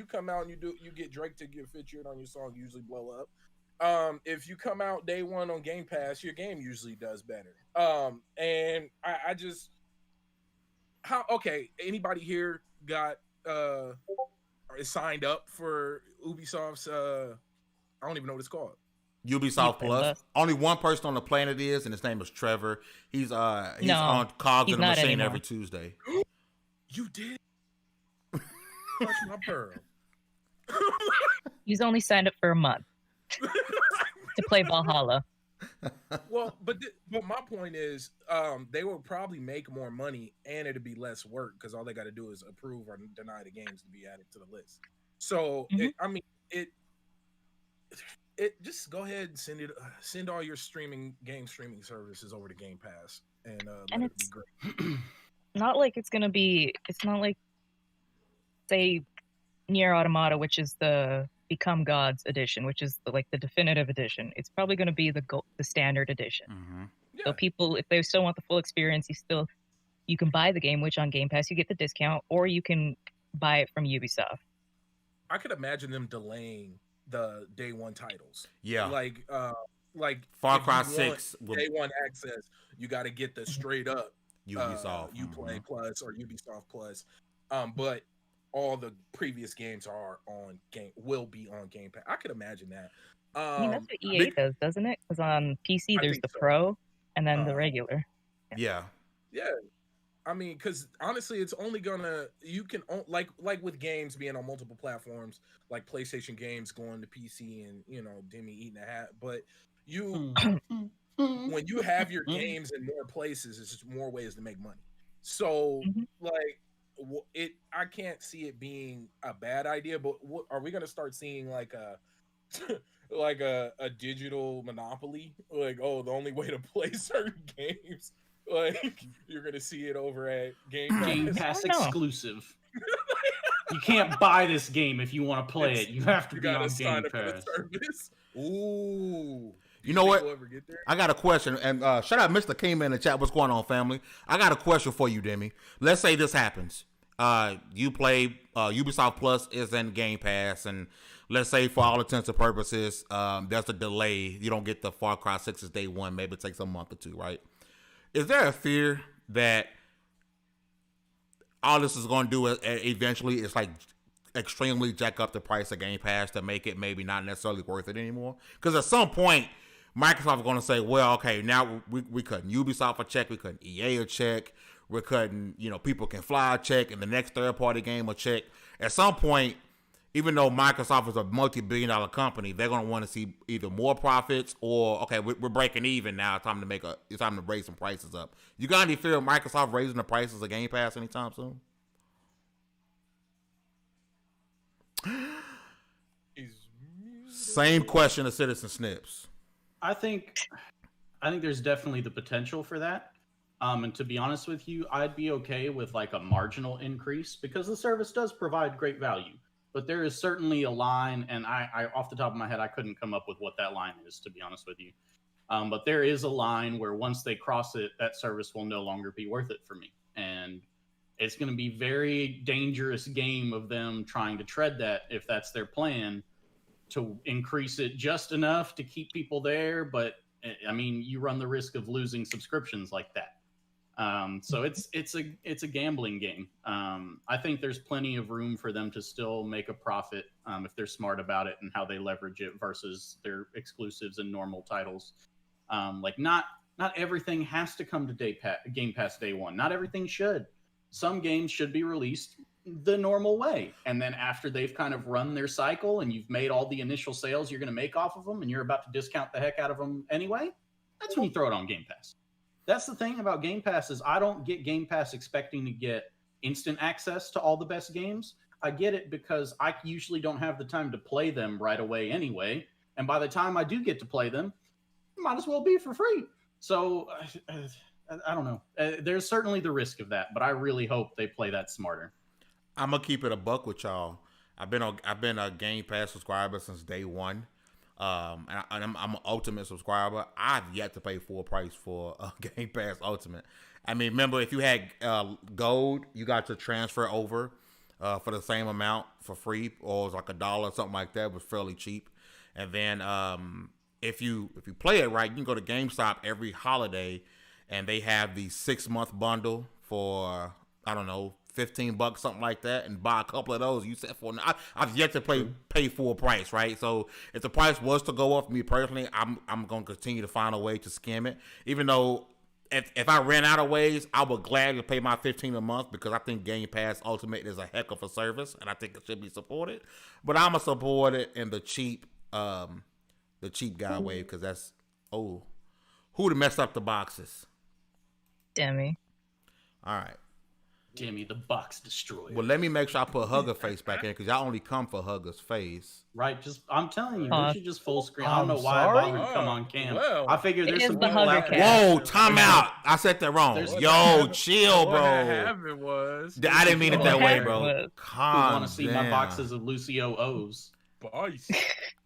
[SPEAKER 5] come out and you get Drake to get featured on your song, you usually blow up. If you come out day one on Game Pass, your game usually does better. And I just anybody here got is signed up for Ubisoft's I don't even know what it's called.
[SPEAKER 2] Ubisoft Plus. Only one person on the planet is, and his name is Trevor. He's on Cogs in the Machine every Tuesday.
[SPEAKER 5] You did? Touch my pearl.
[SPEAKER 4] He's only signed up for a month to play Valhalla.
[SPEAKER 5] Well, but my point is, they will probably make more money, and it'll be less work because all they got to do is approve or deny the games to be added to the list. So, it just go ahead and send all your game streaming services over to Game Pass, and let it be great.
[SPEAKER 4] Not like it's not like, say, Nier Automata, which is the Become Gods edition, which is the definitive edition. It's probably going to be the standard edition.
[SPEAKER 2] Mm-hmm.
[SPEAKER 5] Yeah.
[SPEAKER 4] So people, if they still want the full experience, you can buy the game, which on Game Pass you get the discount, or you can buy it from Ubisoft.
[SPEAKER 5] I could imagine them delaying the day one titles.
[SPEAKER 2] Yeah,
[SPEAKER 5] like
[SPEAKER 2] Far Cry 6
[SPEAKER 5] day one access. You got to get the straight up
[SPEAKER 2] Ubisoft
[SPEAKER 5] Uplay Plus or Ubisoft Plus. But all the previous games will be on Game Pass. I could imagine that.
[SPEAKER 4] I mean, that's what EA does, doesn't it? Because on PC, there's the Pro and then the regular.
[SPEAKER 2] Yeah.
[SPEAKER 5] Yeah. I mean, because honestly, it's only gonna like with games being on multiple platforms, like PlayStation games going to PC and Demi eating a hat. But when you have your games in more places, it's just more ways to make money. So I can't see it being a bad idea. But are we gonna start seeing like a like a digital monopoly? Like, the only way to play certain games. Like, you're gonna see it over at Game Pass.
[SPEAKER 3] Game Pass exclusive. You can't buy this game if you want to play it. You have to be on Game Pass.
[SPEAKER 5] Ooh.
[SPEAKER 2] You know what? I got a question. And shout out Mr. Kingman in the chat. What's going on, family? I got a question for you, Demi. Let's say this happens. You play Ubisoft Plus is in Game Pass, and let's say for all intents and purposes, there's a delay. You don't get the Far Cry 6's day one. Maybe it takes a month or two, right? Is there a fear that all this is going to do eventually is like extremely jack up the price of Game Pass to make it maybe not necessarily worth it anymore? Because at some point, Microsoft is going to say, well, okay, now we cutting Ubisoft a check, we cutting EA a check, we're cutting, People Can Fly a check, and the next third-party game a check. At some point, even though Microsoft is a multi-billion-dollar company, they're going to want to see either more profits or, okay, we're breaking even now. It's time to raise some prices up. You got any fear of Microsoft raising the prices of Game Pass anytime soon? Same question to Citizen Snips.
[SPEAKER 3] I think there's definitely the potential for that. And to be honest with you, I'd be okay with like a marginal increase because the service does provide great value. But there is certainly a line, and I off the top of my head, I couldn't come up with what that line is, to be honest with you. But there is a line where once they cross it, that service will no longer be worth it for me. And it's going to be very dangerous game of them trying to tread that if that's their plan, to increase it just enough to keep people there. But, I mean, you run the risk of losing subscriptions like that. So it's a gambling game. I think there's plenty of room for them to still make a profit if they're smart about it and how they leverage it versus their exclusives and normal titles. Like not everything has to come to Game Pass day one. Not everything should. Some games should be released the normal way, and then after they've kind of run their cycle and you've made all the initial sales you're going to make off of them, and you're about to discount the heck out of them anyway, that's when you throw it on Game Pass. That's the thing about Game Pass is I don't get Game Pass expecting to get instant access to all the best games. I get it because I usually don't have the time to play them right away anyway. And by the time I do get to play them, it might as well be for free. So I don't know. There's certainly the risk of that, but I really hope they play that smarter.
[SPEAKER 2] I'm going to keep it a buck with y'all. I've been a Game Pass subscriber since day one. And I'm an Ultimate subscriber. I've yet to pay full price for Game Pass Ultimate. I mean, remember, if you had Gold, you got to transfer over for the same amount for free, or it was like $1, something like that. It was fairly cheap. And then if you play it right, you can go to GameStop every holiday, and they have the 6-month bundle for, I don't know, $15, something like that, and buy a couple of those. You said for I've yet to pay full price, right? So if the price was to go up for me personally, I'm gonna continue to find a way to skim it. Even though if I ran out of ways, I would gladly pay my $15 a month because I think Game Pass Ultimate is a heck of a service and I think it should be supported. But I'm gonna support it in the cheap guy way because that's who to mess up the boxes.
[SPEAKER 4] Demi.
[SPEAKER 2] All right.
[SPEAKER 3] Demi, the box destroyer.
[SPEAKER 2] Well, let me make sure I put Hugger face back in because y'all only come for Hugger's face.
[SPEAKER 3] Right, I'm telling you, we should just full screen. I don't know why I bothered to come on cam.
[SPEAKER 5] Well,
[SPEAKER 3] I figured there's some
[SPEAKER 4] the
[SPEAKER 3] people out
[SPEAKER 4] Hugger
[SPEAKER 3] there.
[SPEAKER 2] Whoa, time out. I said that wrong. Yo, chill,
[SPEAKER 5] What
[SPEAKER 2] bro.
[SPEAKER 5] happened was
[SPEAKER 2] I didn't mean it that way, bro.
[SPEAKER 3] Who
[SPEAKER 2] Calm
[SPEAKER 3] want to see my boxes of Lucio O's?
[SPEAKER 5] Boys.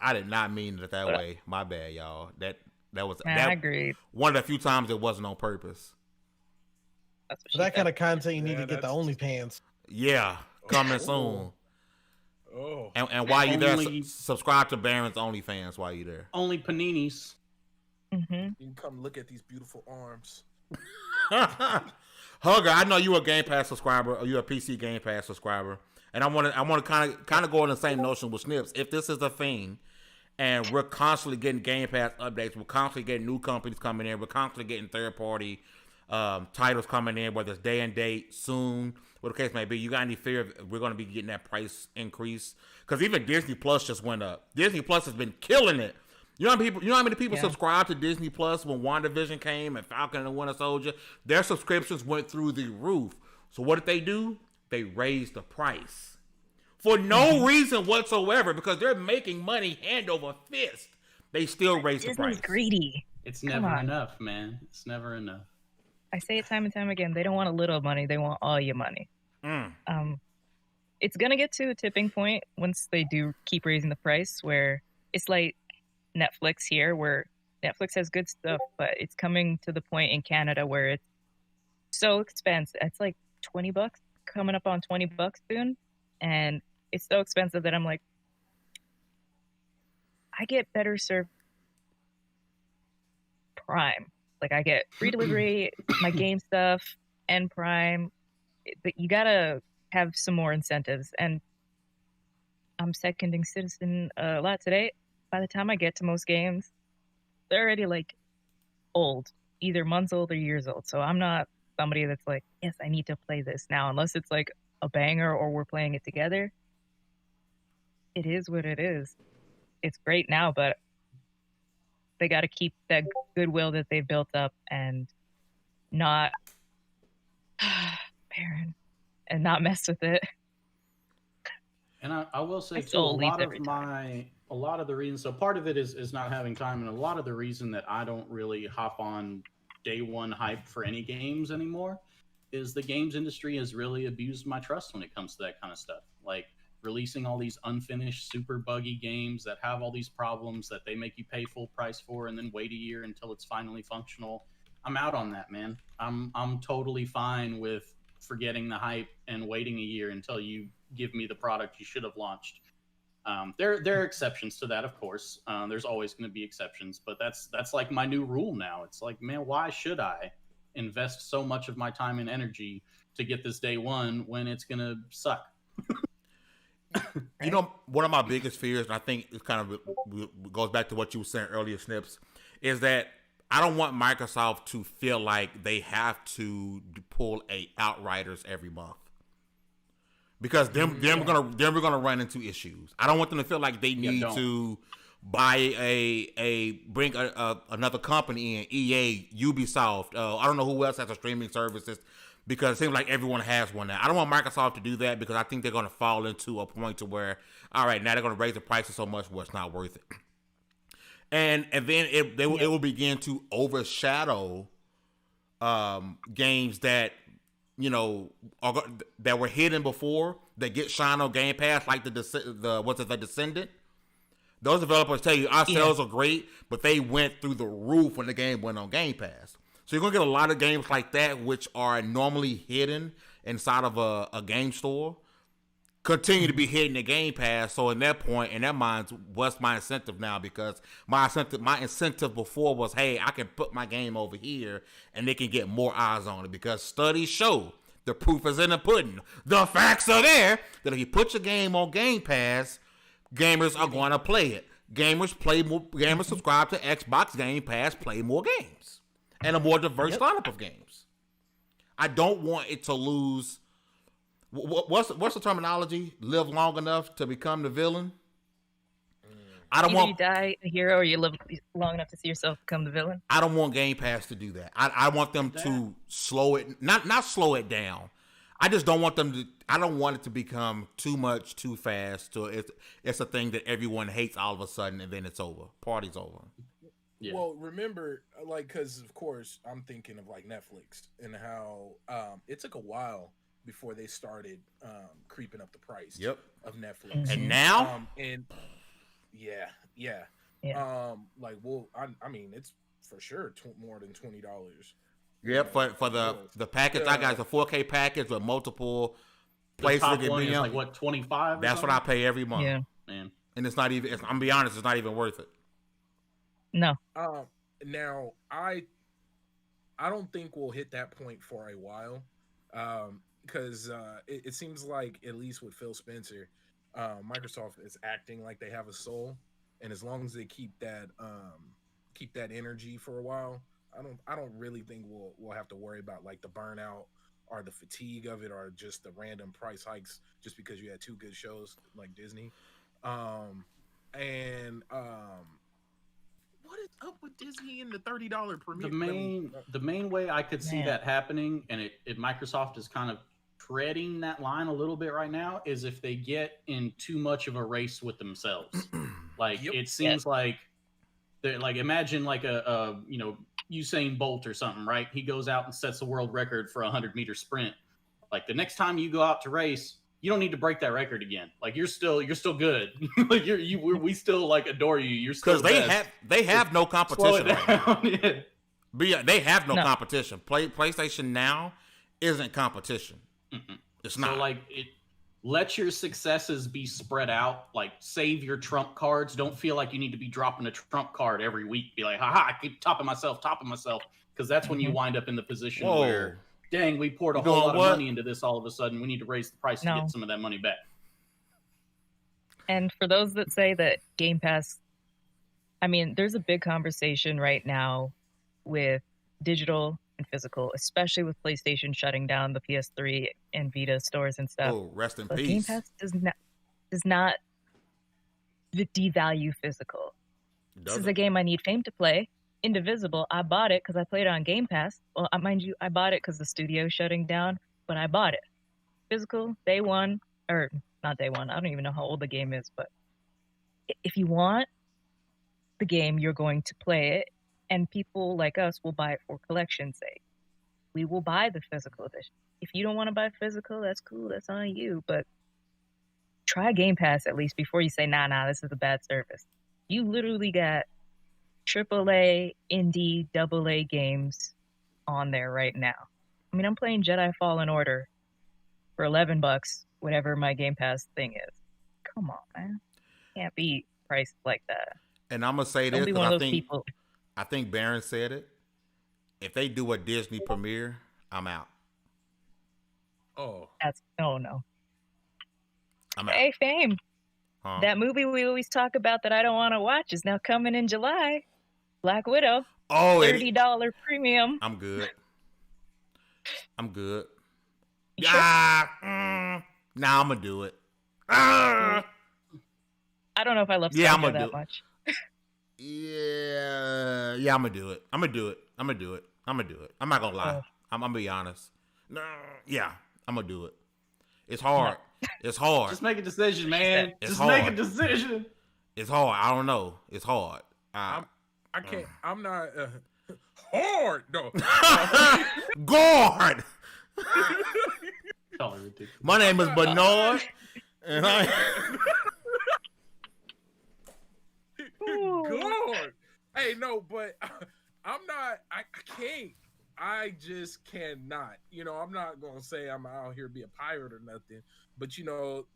[SPEAKER 2] I did not mean it that way. My bad, y'all. That was
[SPEAKER 4] I agreed.
[SPEAKER 2] One of the few times it wasn't on purpose.
[SPEAKER 7] For that kind of content, you need to get the OnlyPants.
[SPEAKER 2] Yeah, coming soon.
[SPEAKER 5] Oh.
[SPEAKER 2] And while you're there, subscribe to Baron's OnlyFans while you're there.
[SPEAKER 3] Only paninis.
[SPEAKER 4] Mm-hmm.
[SPEAKER 5] You can come look at these beautiful arms.
[SPEAKER 2] Hugger, I know you a Game Pass subscriber, or you a PC Game Pass subscriber, And I want to kind of go on the same notion with Snips. If this is a thing, and we're constantly getting Game Pass updates, we're constantly getting new companies coming in, we're constantly getting third party titles coming in, whether it's day and date, soon, what the case may be. You got any fear we're going to be getting that price increase? Because even Disney Plus just went up. Disney Plus has been killing it. You know how many people subscribed to Disney Plus when WandaVision came and Falcon and the Winter Soldier? Their subscriptions went through the roof. So what did they do? They raised the price for no reason whatsoever, because they're making money hand over fist. They still raise the price.
[SPEAKER 4] Disney's greedy.
[SPEAKER 3] It's never enough, man. It's never enough.
[SPEAKER 4] I say it time and time again. They don't want a little money. They want all your money. It's going to get to a tipping point once they do keep raising the price, where it's like Netflix here, where Netflix has good stuff, but it's coming to the point in Canada where it's so expensive. It's like $20, coming up on $20 soon. And it's so expensive that I'm like, I get better served Prime. Like, I get free delivery, my game stuff, and Prime. But you gotta have some more incentives. And I'm seconding Citizen a lot today. By the time I get to most games, they're already like old, either months old or years old. So I'm not somebody that's like, yes, I need to play this now, unless it's like a banger or we're playing it together. It is what it is. It's great now, but they got to keep that goodwill that they've built up and not Baron and not mess with it.
[SPEAKER 3] And I will say too, a lot of the reason, so part of it is not having time, and a lot of the reason that I don't really hop on day one hype for any games anymore is the games industry has really abused my trust when it comes to that kind of stuff. Like releasing all these unfinished, super buggy games that have all these problems that they make you pay full price for and then wait a year until it's finally functional. I'm out on that, man. I'm totally fine with forgetting the hype and waiting a year until you give me the product you should have launched. There are exceptions to that, of course. There's always going to be exceptions, but that's like my new rule now. It's like, man, why should I invest so much of my time and energy to get this day one when it's going to suck?
[SPEAKER 2] You know, one of my biggest fears, and I think it kind of goes back to what you were saying earlier, Snips, is that I don't want Microsoft to feel like they have to pull a Outriders every month, because then we're gonna run into issues. I don't want them to feel like they need to buy bring another company in, EA, Ubisoft. I don't know who else has a streaming services, because it seems like everyone has one now. I don't want Microsoft to do that, because I think they're going to fall into a point to where, all right, now they're going to raise the prices so much where it's not worth it. And then it will begin to overshadow games that, you know, that were hidden before, that get shine on Game Pass, like the Descendant. Those developers tell you our sales are great, but they went through the roof when the game went on Game Pass. So you're going to get a lot of games like that, which are normally hidden inside of a game store, continue to be hidden in Game Pass. So in that point, in their minds, what's my incentive now? Because my incentive before was, hey, I can put my game over here and they can get more eyes on it, because studies show, the proof is in the pudding. The facts are there that if you put your game on Game Pass, gamers are going to play it. Gamers subscribe to Xbox Game Pass, play more games, and a more diverse lineup of games. I don't want it to lose. What's the terminology? Live long enough to become the villain. I don't want
[SPEAKER 4] you die a hero, or you live long enough to see yourself become the villain.
[SPEAKER 2] I don't want Game Pass to do that. I want them to slow it, not slow it down. I just don't want them to. I don't want it to become too much too fast. So it's a thing that everyone hates all of a sudden, and then it's over. Party's over.
[SPEAKER 5] Yeah. Well, remember, like, because of course I'm thinking of like Netflix and how it took a while before they started creeping up the price of Netflix.
[SPEAKER 2] And now,
[SPEAKER 5] like, well, I mean, it's for sure more than $20.
[SPEAKER 2] Yeah, for the package I got is a 4K package with multiple places to get me.
[SPEAKER 3] Like what, 25?
[SPEAKER 2] That's what I pay every month.
[SPEAKER 4] Yeah,
[SPEAKER 3] man.
[SPEAKER 2] And it's not even. I'm gonna be honest, it's not even worth it.
[SPEAKER 4] No.
[SPEAKER 5] Now I don't think we'll hit that point for a while. because it seems like, at least with Phil Spencer, Microsoft is acting like they have a soul, and as long as they keep that energy for a while, I don't really think we'll have to worry about like the burnout or the fatigue of it, or just the random price hikes just because you had two good shows like Disney. What is up with Disney and the $30 premiere?
[SPEAKER 3] The main way I could see that happening, and Microsoft is kind of treading that line a little bit right now, is if they get in too much of a race with themselves. Like it seems like they're like, imagine like a Usain Bolt or something, right? He goes out and sets the world record for a 100-meter sprint. Like the next time you go out to race, you don't need to break that record again. Like you're still good. Like we still like adore you. You're still
[SPEAKER 2] because they have no competition right now.
[SPEAKER 3] Yeah.
[SPEAKER 2] But yeah, they have no competition. PlayStation Now isn't competition.
[SPEAKER 3] Mm-mm.
[SPEAKER 2] It's not.
[SPEAKER 3] So like let your successes be spread out. Like save your trump cards. Don't feel like you need to be dropping a trump card every week. Be like, haha, I keep topping myself. Because that's when you wind up in the position where, dang, we poured a whole lot of money into this all of a sudden. We need to raise the price to get some of that money back.
[SPEAKER 4] And for those that say that Game Pass, I mean, there's a big conversation right now with digital and physical, especially with PlayStation shutting down the PS3 and Vita stores and stuff.
[SPEAKER 2] Oh, rest in
[SPEAKER 4] but
[SPEAKER 2] peace.
[SPEAKER 4] Game Pass does not devalue physical. This is a game I need Fame to play. Indivisible, I bought it because I played it on Game Pass. Well, mind you, I bought it because the studio's shutting down, but I bought it. Physical, day one, or not day one, I don't even know how old the game is, but if you want the game, you're going to play it, and people like us will buy it for collection's sake. We will buy the physical edition. If you don't want to buy physical, that's cool, that's on you, but try Game Pass at least before you say, nah, this is a bad service. You literally got AAA, indie, AA games on there right now. I mean, I'm playing Jedi Fallen Order for $11, whatever my Game Pass thing is. Come on, man. Can't be priced like that.
[SPEAKER 2] And I'm going to say
[SPEAKER 4] Don't
[SPEAKER 2] this
[SPEAKER 4] be one of
[SPEAKER 2] because
[SPEAKER 4] those people.
[SPEAKER 2] I think Baron said it. If they do a Disney premiere, I'm out.
[SPEAKER 5] Oh.
[SPEAKER 4] No.
[SPEAKER 2] I'm out.
[SPEAKER 4] Hey, Fame.
[SPEAKER 2] Huh?
[SPEAKER 4] That movie we always talk about that I don't want to watch is now coming in July. Black Widow.
[SPEAKER 2] Oh,
[SPEAKER 4] $30 premium.
[SPEAKER 2] I'm good.
[SPEAKER 4] You sure?
[SPEAKER 2] Nah, I'm gonna do it.
[SPEAKER 4] I don't know if I love Scarjo that much.
[SPEAKER 2] Yeah, I'm gonna do it. I'm not gonna lie. I'm gonna be honest. No, yeah, I'm gonna do it. It's hard. It's hard.
[SPEAKER 3] Just make a decision, man.
[SPEAKER 2] It's
[SPEAKER 3] Make a
[SPEAKER 2] hard.
[SPEAKER 3] decision.
[SPEAKER 2] It's hard. I don't know. It's hard.
[SPEAKER 5] I can't. I'm not hard. No.
[SPEAKER 2] Guard. My name is Bernard, and I.
[SPEAKER 5] God. Hey, no, but I'm not. I can't. I just cannot. I'm not gonna say I'm out here to be a pirate or nothing, but the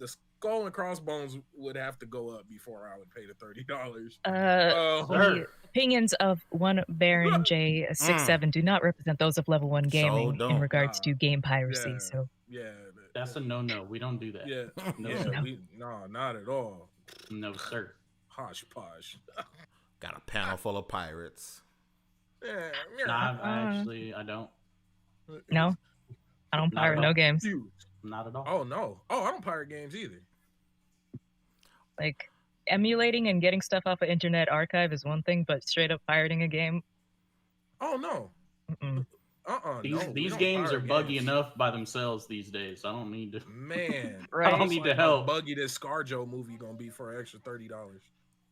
[SPEAKER 5] skull and crossbones would have to go up before I would pay the $30.
[SPEAKER 4] The opinions of one Baron J67 do not represent those of Level 1 Gaming in regards to game piracy.
[SPEAKER 5] Yeah,
[SPEAKER 3] that's a no. We don't do that.
[SPEAKER 5] Yeah, no, not at all.
[SPEAKER 3] No, sir.
[SPEAKER 5] Hodgepodge.
[SPEAKER 2] Got a panel full of pirates.
[SPEAKER 3] Nah, I don't.
[SPEAKER 4] No, I don't pirate no games.
[SPEAKER 3] Not at all.
[SPEAKER 5] Oh no. Oh, I don't pirate games either.
[SPEAKER 4] Like emulating and getting stuff off of Internet Archive is one thing, but straight up pirating a game.
[SPEAKER 5] Oh no.
[SPEAKER 3] These games are buggy enough by themselves these days. I don't need to.
[SPEAKER 5] Man,
[SPEAKER 3] right. I don't need to help.
[SPEAKER 5] How buggy this ScarJo movie gonna be for an extra $30?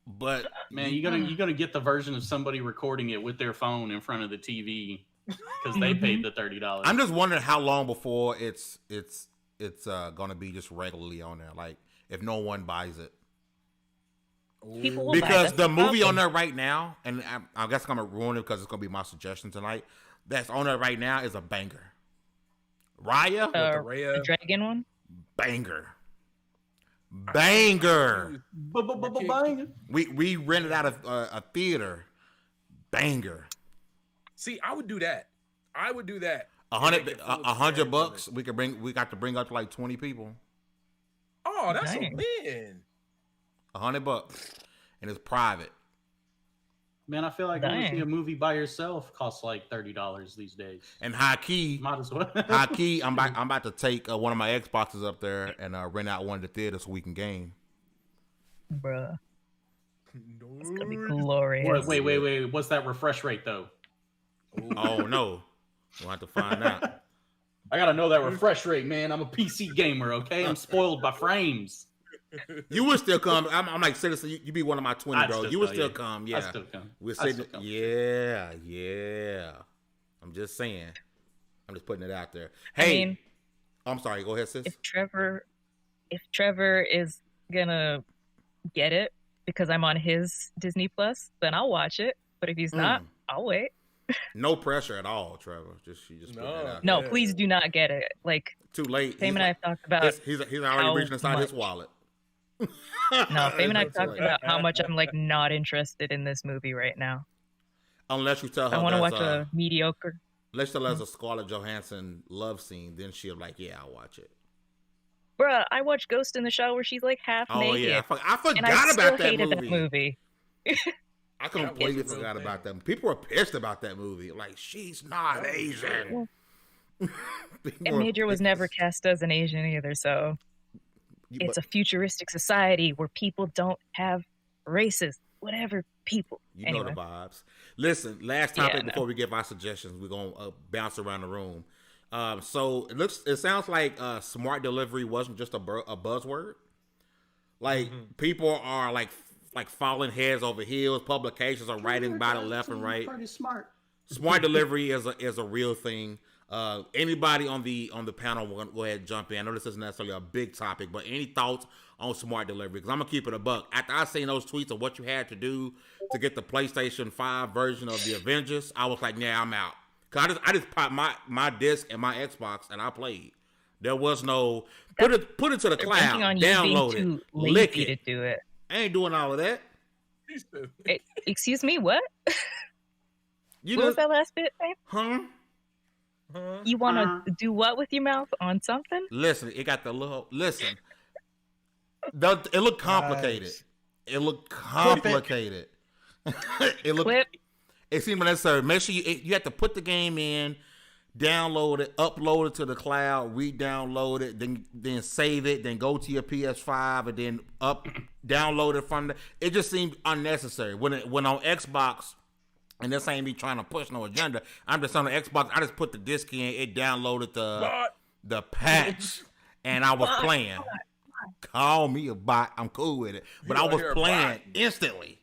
[SPEAKER 2] But
[SPEAKER 3] man, you're gonna get the version of somebody recording it with their phone in front of the TV because they paid the $30.
[SPEAKER 2] I'm just wondering how long before it's gonna be just regularly on there. Like if no one buys it.
[SPEAKER 4] People will
[SPEAKER 2] because
[SPEAKER 4] buy
[SPEAKER 2] the movie on there right now, and I guess I'm gonna ruin it because it's gonna be my suggestion tonight. That's on there right now is a banger. Raya,
[SPEAKER 4] the dragon one,
[SPEAKER 2] banger. We rented out of a theater, banger.
[SPEAKER 5] See, I would do that.
[SPEAKER 2] $100. We got to bring up to like 20 people.
[SPEAKER 5] Oh, that's a
[SPEAKER 4] Dang.
[SPEAKER 5] win.
[SPEAKER 2] $100, and it's private.
[SPEAKER 3] Man, I feel like going to see
[SPEAKER 4] Dang.
[SPEAKER 3] a movie by yourself costs like $30 these days.
[SPEAKER 2] And high key,
[SPEAKER 3] Might as well.
[SPEAKER 2] I'm about to take one of my Xboxes up there and rent out one of the theaters so we can game.
[SPEAKER 4] Bruh. It's gonna be glorious.
[SPEAKER 3] Wait. What's that refresh rate though?
[SPEAKER 2] Oh no, we'll have to find out.
[SPEAKER 3] I gotta know that refresh rate, man. I'm a PC gamer, okay? I'm spoiled by frames.
[SPEAKER 2] You would still come. I'm like, seriously, you be one of my 20, bro. You would still come, yeah.
[SPEAKER 3] I'd still come.
[SPEAKER 2] We're
[SPEAKER 3] I'd
[SPEAKER 2] sitting,
[SPEAKER 3] still come.
[SPEAKER 2] yeah. I'm just saying. I'm just putting it out there. Hey,
[SPEAKER 4] I mean,
[SPEAKER 2] I'm sorry. Go ahead, sis.
[SPEAKER 4] if Trevor is gonna get it because I'm on his Disney Plus, then I'll watch it. But if he's not, I'll wait.
[SPEAKER 2] No pressure at all, Trevor. Just putting it out.
[SPEAKER 4] No,
[SPEAKER 5] Yeah.
[SPEAKER 4] please do not get it. Like,
[SPEAKER 2] Too late.
[SPEAKER 4] Fame and I have talked about
[SPEAKER 2] He's already
[SPEAKER 4] how
[SPEAKER 2] reaching inside his
[SPEAKER 4] much-
[SPEAKER 2] wallet.
[SPEAKER 4] No, Fame and I
[SPEAKER 2] That's
[SPEAKER 4] talked
[SPEAKER 2] right.
[SPEAKER 4] about how much I'm like not interested in this movie right now.
[SPEAKER 2] Unless you tell her
[SPEAKER 4] I want to
[SPEAKER 2] that's
[SPEAKER 4] watch a mediocre.
[SPEAKER 2] let's tell her there's a Scarlett Johansson love scene, then she'll like, yeah, I'll watch it.
[SPEAKER 4] Bruh, I watched Ghost in the Shell where she's like half
[SPEAKER 2] Oh
[SPEAKER 4] naked.
[SPEAKER 2] yeah, I forgot
[SPEAKER 4] and I still
[SPEAKER 2] about that
[SPEAKER 4] hated
[SPEAKER 2] movie.
[SPEAKER 4] that movie.
[SPEAKER 2] I completely forgot about that. People were pissed about that movie. Like, she's not Asian.
[SPEAKER 4] And Major was never cast as an Asian either, so it's a futuristic society where people don't have races, whatever people.
[SPEAKER 2] You
[SPEAKER 4] anyway.
[SPEAKER 2] know the vibes. Listen, last topic
[SPEAKER 4] Yeah, I know.
[SPEAKER 2] before we give our suggestions, we're gonna bounce around the room. So it sounds like smart delivery wasn't just a buzzword. Like people are like falling heads over heels. Publications are writing about it left and right.
[SPEAKER 3] Pretty smart.
[SPEAKER 2] Smart delivery is a real thing. Anybody on the panel will go ahead and jump in. I know this isn't necessarily a big topic, but any thoughts on smart delivery? Because I'm gonna keep it a buck. After I seen those tweets of what you had to do to get the PlayStation 5 version of the Avengers, I was like, yeah, I'm out. Cause I just popped my disc and my Xbox and I played. There was no put it to the
[SPEAKER 4] They're
[SPEAKER 2] cloud,
[SPEAKER 4] banking on you
[SPEAKER 2] download
[SPEAKER 4] being too
[SPEAKER 2] it, lick
[SPEAKER 4] lazy
[SPEAKER 2] it.
[SPEAKER 4] to do it.
[SPEAKER 2] I ain't doing all of that.
[SPEAKER 4] Excuse me, what?
[SPEAKER 2] You
[SPEAKER 4] What
[SPEAKER 2] know,
[SPEAKER 4] was that last bit, babe?
[SPEAKER 2] huh?
[SPEAKER 4] You want to do what with your mouth on something?
[SPEAKER 2] Listen, it got the little. Listen, it looked complicated.
[SPEAKER 7] Nice.
[SPEAKER 2] It looked complicated. It looked.
[SPEAKER 4] Clip.
[SPEAKER 2] It seemed unnecessary. Make sure you have to put the game in, download it, upload it to the cloud, re-download it, then save it, then go to your PS5 and then download it from the. It just seemed unnecessary when on Xbox. And this ain't me trying to push no agenda. I'm just on the Xbox. I just put the disc in. It downloaded the patch, and I was playing. Call me a bot. I'm cool with it. But I was playing instantly.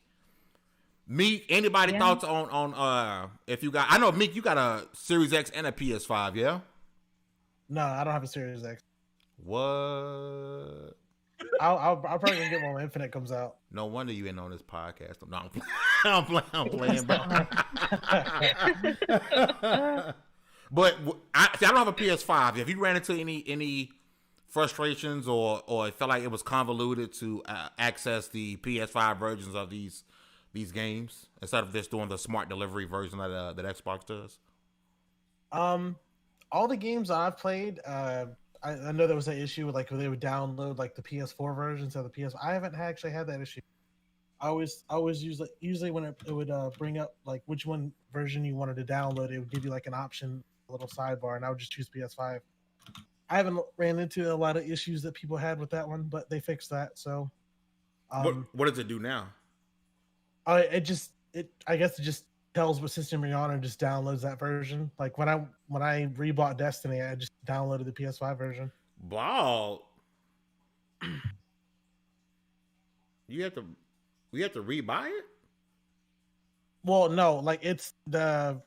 [SPEAKER 2] Meek, anybody thoughts on if you got? I know Meek, you got a Series X and a PS5, yeah?
[SPEAKER 7] No, I don't have a Series X.
[SPEAKER 2] What?
[SPEAKER 7] I'll probably gonna get one when Infinite comes out.
[SPEAKER 2] No wonder you ain't on this podcast. No, I'm playing. But I don't have a PS5. If you ran into any frustrations or it felt like it was convoluted to access the PS5 versions of these games instead of just doing the smart delivery version that Xbox does?
[SPEAKER 7] All the games I've played, I know there was an issue with like when they would download like the PS4 versions of the PS. I haven't actually had that issue. I always usually when it would bring up like which one version you wanted to download, it would give you like an option, a little sidebar, and I would just choose PS5. I haven't ran into a lot of issues that people had with that one, but they fixed that. So,
[SPEAKER 2] what does it do now?
[SPEAKER 7] I guess it just tells what system you're on and just downloads that version. Like when I rebought Destiny, I just downloaded the PS5 version.
[SPEAKER 2] Wow. You have to rebuy it?
[SPEAKER 7] Well, no, like it's the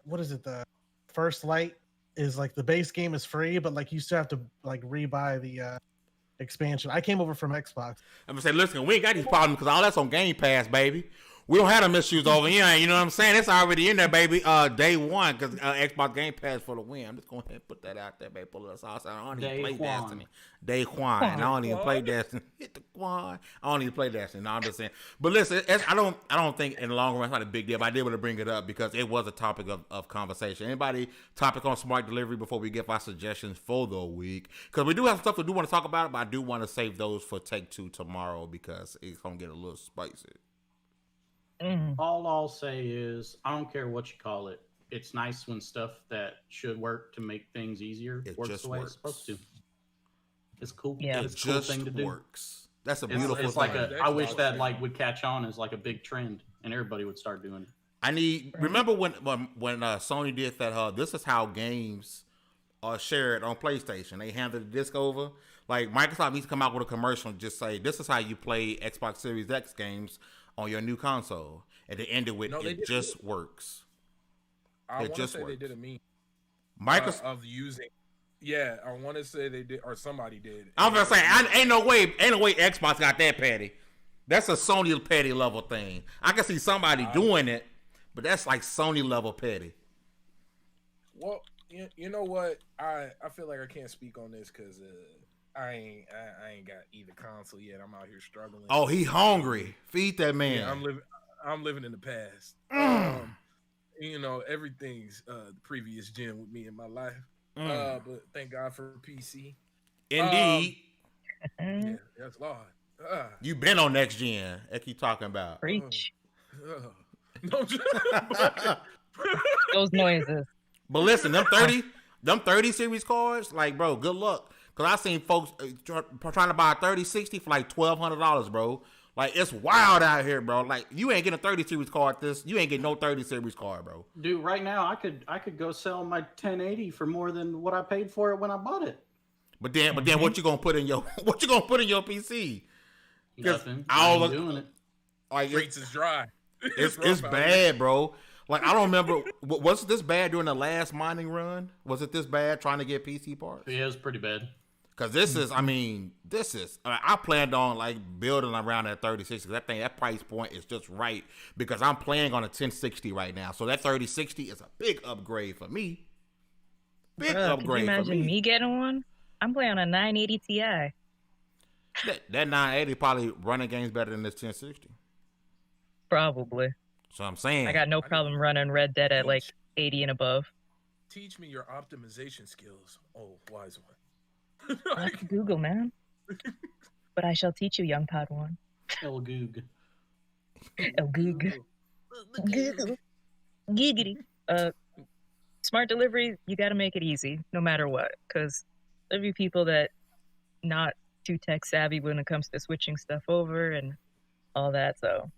[SPEAKER 7] First Light is like the base game is free, but like you still have to like rebuy the expansion. I came over from Xbox.
[SPEAKER 2] I'm gonna say, listen, we ain't got these problems because all that's on Game Pass, baby. We don't have them issues over here. You know what I'm saying? It's already in there, baby. Day one, because Xbox Game Pass for the win. I'm just going ahead and put that out there, baby. Pull us off. I don't even play Destiny. Day Juan. I don't even play Destiny. Hit the Quan. I don't even play Destiny. No, I'm just saying. But listen, I don't think in the long run it's not a big deal. But I did want to bring it up because it was a topic of conversation. Anybody topic on smart delivery before we give our suggestions for the week? Because we do have stuff we do want to talk about, but I do want to save those for Take Two tomorrow because it's going to get a little spicy.
[SPEAKER 3] All I'll say is, I don't care what you call it. It's nice when stuff that should work to make things easier works the way it's supposed to. It's cool.
[SPEAKER 4] Yeah,
[SPEAKER 3] it's a cool thing to do.
[SPEAKER 2] Works. That's a beautiful thing.
[SPEAKER 3] It's like I wish that would catch on as like a big trend, and everybody would start doing it.
[SPEAKER 2] Remember when Sony did that? This is how games are shared on PlayStation. They handed the disc over. Like Microsoft needs to come out with a commercial and just say, "This is how you play Xbox Series X games on your new console," and they ended with it just works.
[SPEAKER 5] I want to say they did a meme.
[SPEAKER 2] Microsoft
[SPEAKER 5] of using. Yeah, I want to say they did, or somebody did.
[SPEAKER 2] I'm gonna say, ain't no way Xbox got that petty. That's a Sony petty level thing. I can see somebody doing it, but that's like Sony level petty.
[SPEAKER 5] Well, you know what? I feel like I can't speak on this because I ain't got either console yet. I'm out here struggling.
[SPEAKER 2] Oh, he hungry. Feed that man.
[SPEAKER 5] Yeah, I'm living in the past. You know, everything's the previous gen with me in my life. But thank God for PC.
[SPEAKER 2] Indeed.
[SPEAKER 5] Yeah, that's Lord.
[SPEAKER 2] You been on next gen. That you talking about?
[SPEAKER 4] Preach.
[SPEAKER 5] No,
[SPEAKER 4] Those noises.
[SPEAKER 2] But listen, them 30 series cards, like, bro, good luck. Because I seen folks trying to buy a 3060 for like $1,200, bro. Like, it's wild out here, bro. Like, you ain't getting a 30 series card. You ain't getting no 30 series card, bro.
[SPEAKER 3] Dude, right now I could go sell my 1080 for more than what I paid for it when I bought it.
[SPEAKER 2] But then what you gonna put in your PC?
[SPEAKER 3] Nothing. I ain't doing it.
[SPEAKER 2] Like,
[SPEAKER 5] rates is dry.
[SPEAKER 2] It's bad, bro. Like, I don't remember. Was this bad during the last mining run? Was it this bad trying to get PC parts?
[SPEAKER 3] Yeah, it was pretty bad.
[SPEAKER 2] Because I planned on like building around that 3060. I think that price point is just right because I'm playing on a 1060 right now. So that 3060 is a big upgrade for me. Big upgrade.
[SPEAKER 4] Can you imagine me getting one? I'm playing on a 980 Ti.
[SPEAKER 2] That 980 probably running games better than this 1060.
[SPEAKER 4] Probably.
[SPEAKER 2] So I'm saying
[SPEAKER 4] I got no problem running Red Dead at like 80 and above.
[SPEAKER 5] Teach me your optimization skills, oh wise one.
[SPEAKER 4] That's Google, man. But I shall teach you, young Padawan.
[SPEAKER 3] El Goog.
[SPEAKER 4] El Goog. Google. Giggity. Smart delivery, you got to make it easy, no matter what. Because there'll be people that not too tech savvy when it comes to switching stuff over and all that. So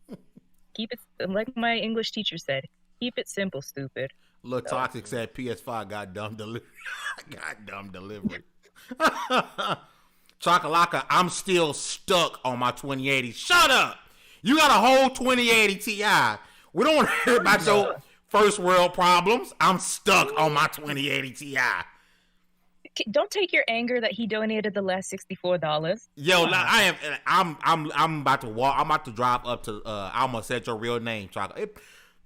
[SPEAKER 4] keep it, like my English teacher said, keep it simple, stupid.
[SPEAKER 2] Look, Toxic said PS5 got dumb delivery. Got dumb delivery. Chocolaka, I'm still stuck on my 2080. Shut up! You got a whole 2080 Ti. We don't want to hear about your first world problems. I'm stuck on my 2080 Ti.
[SPEAKER 4] Don't take your anger that he donated the last $64.
[SPEAKER 2] Yo, I'm about to walk. I'm about to drive up to. I almost said your real name, Chocolate.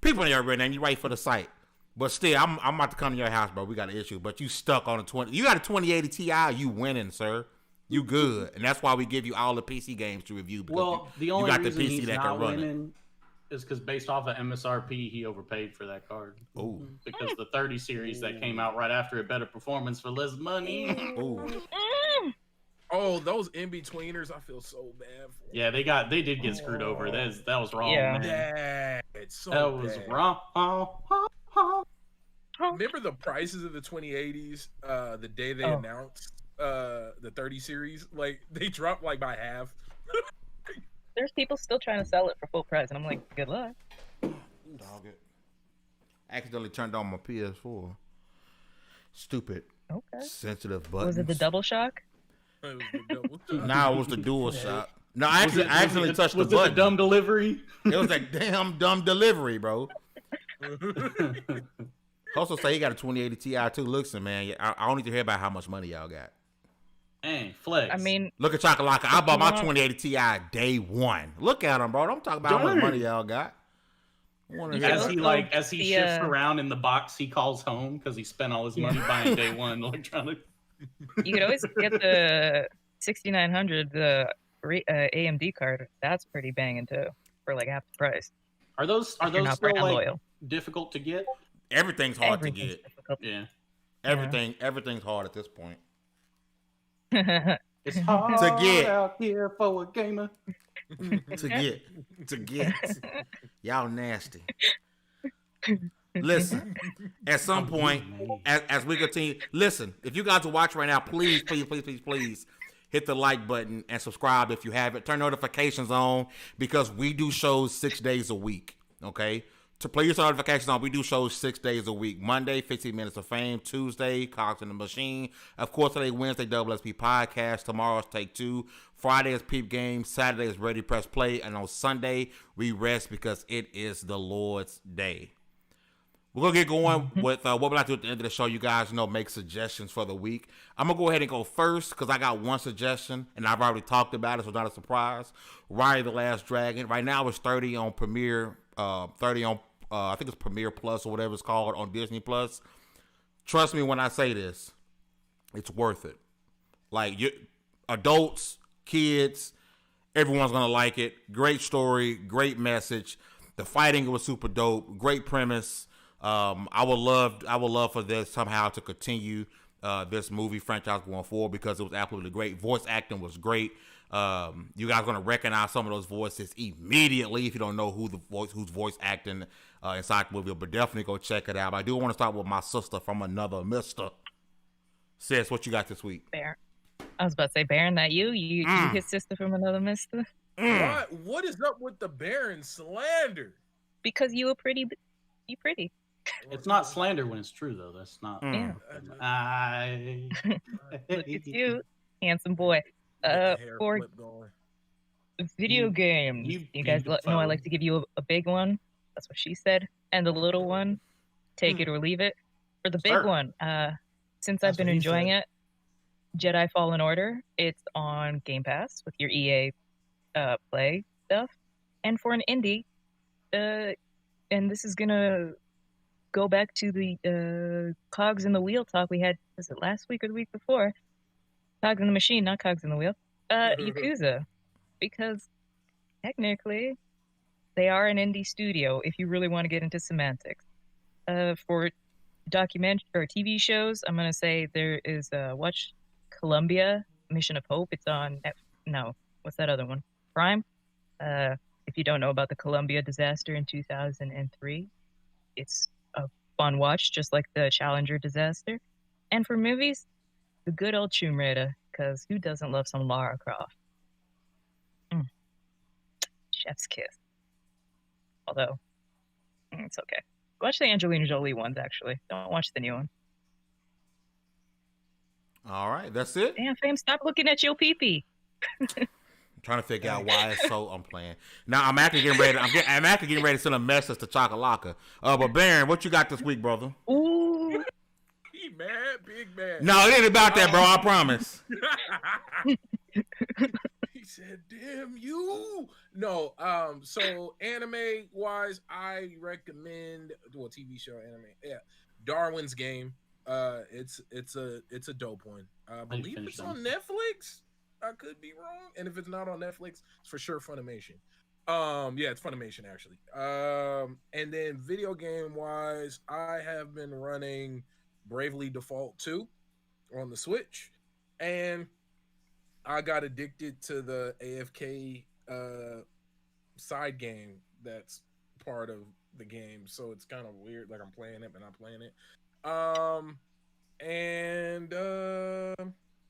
[SPEAKER 2] People know your real name. You right for the site. But still, I'm about to come to your house, bro. We got an issue. But you stuck on a 20. You got a 2080 Ti. You winning, sir. You good, and that's why we give you all the PC games to review.
[SPEAKER 3] Well, the only reason he's not winning is because based off of MSRP, he overpaid for that card.
[SPEAKER 2] Ooh.
[SPEAKER 3] Because the 30 series that came out right after a better performance for less money.
[SPEAKER 2] Ooh.
[SPEAKER 5] Oh, those in-betweeners, I feel so bad for.
[SPEAKER 3] Yeah, they did get screwed over. That was wrong.
[SPEAKER 4] Yeah.
[SPEAKER 3] Man.
[SPEAKER 5] It's so
[SPEAKER 3] that was
[SPEAKER 5] bad.
[SPEAKER 3] Wrong.
[SPEAKER 5] Remember the prices of the 2080s the day they announced the 30 series? Like, they dropped like by half.
[SPEAKER 4] There's people still trying to sell it for full price, and I'm like, good luck.
[SPEAKER 2] Dog it. Accidentally turned on my PS4. Stupid.
[SPEAKER 4] Okay.
[SPEAKER 2] Sensitive buttons.
[SPEAKER 4] Was it the double shock?
[SPEAKER 5] It was the double.
[SPEAKER 2] No, it was the dual shock. No, I accidentally touched the button.
[SPEAKER 3] Was it the dumb delivery?
[SPEAKER 2] It was a damn dumb delivery, bro. Also say he got a 2080 Ti too. Listen, man, I don't need to hear about how much money y'all got.
[SPEAKER 3] Hey, flex.
[SPEAKER 4] I mean,
[SPEAKER 2] look at Chocolate. I bought my 2080 Ti day one. Look at him, bro. Don't talk about how much money y'all got.
[SPEAKER 3] As he shifts around in the box, he calls home because he spent all his money buying day one electronic.
[SPEAKER 4] You could always get the 6900, the AMD card. That's pretty banging too, for like half the price.
[SPEAKER 3] Are those still like difficult to get?
[SPEAKER 2] Everything's hard to get.
[SPEAKER 4] Difficult.
[SPEAKER 3] Yeah.
[SPEAKER 2] Everything's hard at this point.
[SPEAKER 3] It's hard
[SPEAKER 2] to get
[SPEAKER 3] out here for a gamer.
[SPEAKER 2] to get. Y'all nasty. Listen, at some point, as we continue, listen, if you guys are watching right now, please hit the like button and subscribe if you haven't. Turn notifications on because we do shows 6 days a week, okay? To play your notifications on, we do shows 6 days a week. Monday, 15 Minutes of Fame. Tuesday, Cogs in the Machine. Of course, today, Wednesday, Double SP Podcast. Tomorrow's Take Two. Friday is Peep Game. Saturday is Ready Press Play. And on Sunday, we rest because it is the Lord's Day. We're going to get going with what we'll have to do at the end of the show. You guys make suggestions for the week. I'm going to go ahead and go first because I got one suggestion, and I've already talked about it, so it's not a surprise. Raya the Last Dragon. Right now, it's 30 on Premiere, 30 on, I think it's Premiere Plus or whatever it's called on Disney Plus. Trust me when I say this. It's worth it. Like, adults, kids, everyone's going to like it. Great story, great message. The fighting was super dope. Great premise. I would love for this somehow to continue this movie franchise going forward because it was absolutely great. Voice acting was great. You guys are gonna recognize some of those voices immediately if you don't know who's voice acting inside the movie, but definitely go check it out. I do want to start with my sister from another Mister. Sis, what you got this week?
[SPEAKER 4] Bear. I was about to say, Baron, that you his sister from another Mister.
[SPEAKER 5] What is up with the Baron slander?
[SPEAKER 4] Because you pretty.
[SPEAKER 3] It's not slander when it's true, though. That's not.
[SPEAKER 4] Yeah. Look at you, handsome boy. For video games, you guys know I like to give you a big one. That's what she said. And the little one, take it or leave it. For the big one, since I've been enjoying it, Jedi Fallen Order, it's on Game Pass with your EA Play stuff. And for an indie, and this is gonna go back to the Cogs in the Wheel talk we had, was it last week or the week before? Cogs in the Machine, not Cogs in the Wheel. Yakuza. Because technically, they are an indie studio if you really want to get into semantics. For documentary or TV shows, I'm going to say there is watch Columbia, Mission of Hope. It's on, what's that other one? Prime. If you don't know about the Columbia disaster in 2003, it's a fun watch, just like the Challenger disaster. And for movies, the good old Tomb Raider, because who doesn't love some Lara Croft? Chef's kiss. Although, it's okay. Watch the Angelina Jolie ones, actually. Don't watch the new one.
[SPEAKER 2] All right, that's it?
[SPEAKER 4] Damn, Fame, stop looking at your pee-pee.
[SPEAKER 2] I'm trying to figure out why it's so unplanned. Now, I'm actually getting ready. I'm actually getting ready to send a message to Chakalaka. But Baron, what you got this week, brother?
[SPEAKER 4] Ooh.
[SPEAKER 5] He mad, big mad.
[SPEAKER 2] No, it ain't about that, bro. I promise.
[SPEAKER 5] He said, "Damn you!" No, so anime wise, I recommend TV show anime. Yeah, Darwin's Game. It's a dope one. I believe it's on Netflix. I could be wrong, and if it's not on Netflix, it's for sure Funimation. Yeah, it's Funimation actually. And then video game wise, I have been running Bravely Default 2 on the Switch, and I got addicted to the AFK side game that's part of the game, so it's kind of weird. Like I'm playing it, but not playing it.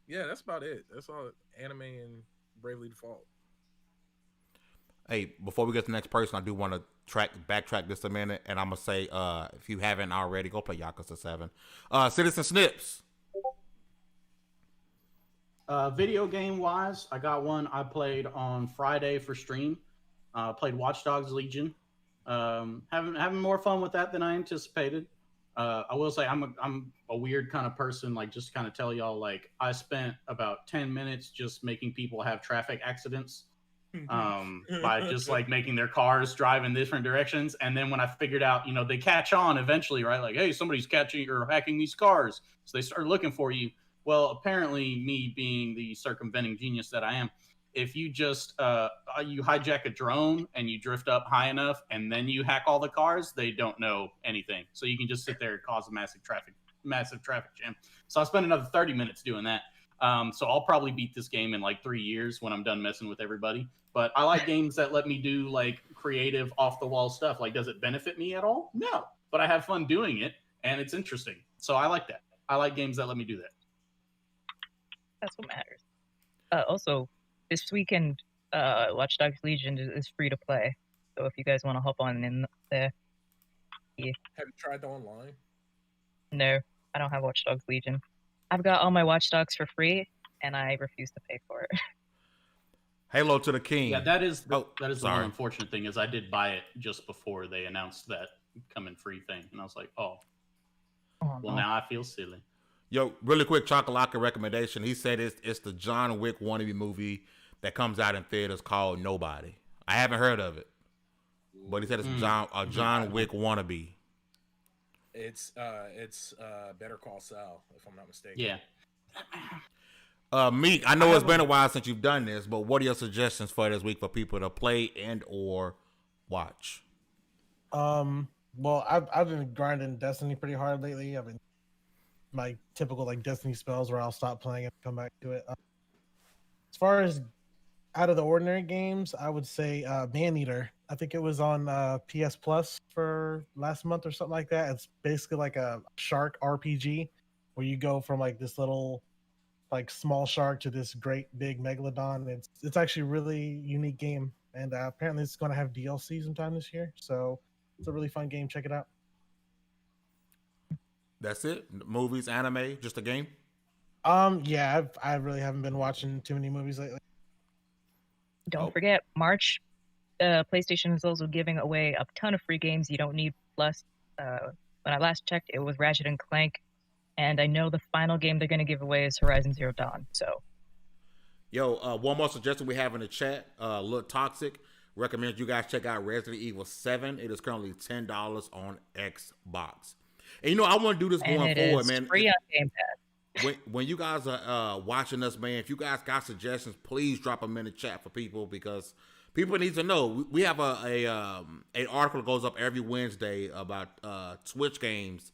[SPEAKER 5] Yeah, that's about it. That's all. Anime and Bravely Default.
[SPEAKER 2] Hey, before we get to the next person, I do want to backtrack just a minute, and I'm gonna say, if you haven't already, go play Yakuza 7. Citizen Snips.
[SPEAKER 3] Video game wise, I got one I played on Friday for stream. Played Watch Dogs Legion. Having more fun with that than I anticipated. I will say I'm a weird kind of person. Like, just to kind of tell y'all, like, I spent about 10 minutes just making people have traffic accidents. by just like making their cars drive in different directions. And then when I figured out, they catch on eventually, right? Like, hey, somebody's catching or hacking these cars. So they started looking for you. Well, apparently me being the circumventing genius that I am, if you just you hijack a drone and you drift up high enough and then you hack all the cars, they don't know anything. So you can just sit there and cause a massive traffic jam. So I spent another 30 minutes doing that. So I'll probably beat this game in like 3 years when I'm done messing with everybody. But I like games that let me do like creative off the wall stuff. Like, does it benefit me at all? No, but I have fun doing it and it's interesting. So I like that. I like games that let me do that.
[SPEAKER 4] That's what matters. Also, this weekend, Watch Dogs Legion is free to play. So if you guys want to hop on in there. Yeah.
[SPEAKER 5] Have you tried the online?
[SPEAKER 4] No, I don't have Watch Dogs Legion. I've got all my Watch Dogs for free, and I refuse to pay for it.
[SPEAKER 2] Halo to the King.
[SPEAKER 3] Yeah, that is the one unfortunate thing is I did buy it just before they announced that coming free thing, and I was like, well, now I feel silly.
[SPEAKER 2] Yo, really quick, Chocolate recommendation. He said it's the John Wick wannabe movie that comes out in theaters called Nobody. I haven't heard of it, but he said it's a John Wick wannabe.
[SPEAKER 5] It's Better Call Saul, if I'm not mistaken.
[SPEAKER 3] Yeah.
[SPEAKER 2] Meek, I know it's been a while since you've done this, but what are your suggestions for this week for people to play and or watch?
[SPEAKER 7] Well, I've been grinding Destiny pretty hard lately. I've been my typical like Destiny spells where I'll stop playing and come back to it. As far as out of the ordinary games, I would say Maneater. I think it was on PS Plus for last month or something like that. It's basically like a shark RPG where you go from like this little like small shark to this great big megalodon. It's actually a really unique game, and apparently it's going to have DLC sometime this year. So it's a really fun game. Check it out.
[SPEAKER 2] That's it? Movies, anime, just a game?
[SPEAKER 7] Yeah, I really haven't been watching too many movies lately.
[SPEAKER 4] Don't forget, March, PlayStation is also giving away a ton of free games you don't need. Plus, when I last checked, it was Ratchet and Clank, and I know the final game they're going to give away is Horizon Zero Dawn. So,
[SPEAKER 2] yo, one more suggestion we have in the chat. Look Toxic recommends you guys check out Resident Evil 7. It is currently $10 on Xbox. And I want to do this going forward, man.
[SPEAKER 4] Free on Game Pass.
[SPEAKER 2] When you guys are watching us, man, if you guys got suggestions, please drop them in the chat for people because people need to know. We have an article that goes up every Wednesday about Switch games,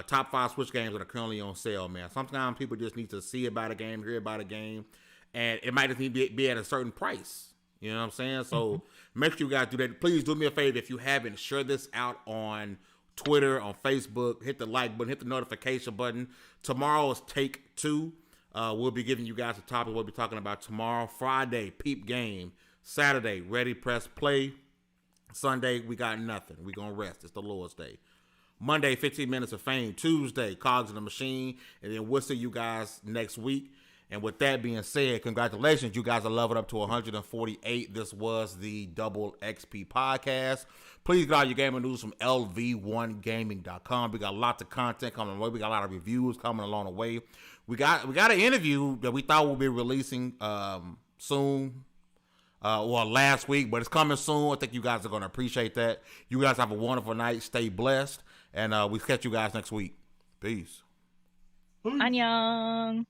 [SPEAKER 2] top 5 Switch games that are currently on sale, man. Sometimes people just need to see about a game, hear about a game, and it might just need to be at a certain price. You know what I'm saying? So make sure you guys do that. Please do me a favor if you haven't, share this out on Twitter, on Facebook, hit the like button, hit the notification button. Tomorrow is Take 2. We'll be giving you guys a topic we'll be talking about tomorrow. Friday, Peep Game. Saturday, Ready, Press, Play. Sunday, we got nothing. We're going to rest. It's the Lord's Day. Monday, 15 Minutes of Fame. Tuesday, Cogs in the Machine. And then we'll see you guys next week. And with that being said, congratulations. You guys are leveled up to 148. This was the Double XP Podcast. Please get all your gaming news from LV1Gaming.com. We got lots of content coming away. We got a lot of reviews coming along the way. We got an interview that we thought we'll be releasing soon. Last week, but it's coming soon. I think you guys are going to appreciate that. You guys have a wonderful night. Stay blessed. And we'll catch you guys next week. Peace.
[SPEAKER 4] Annyeong.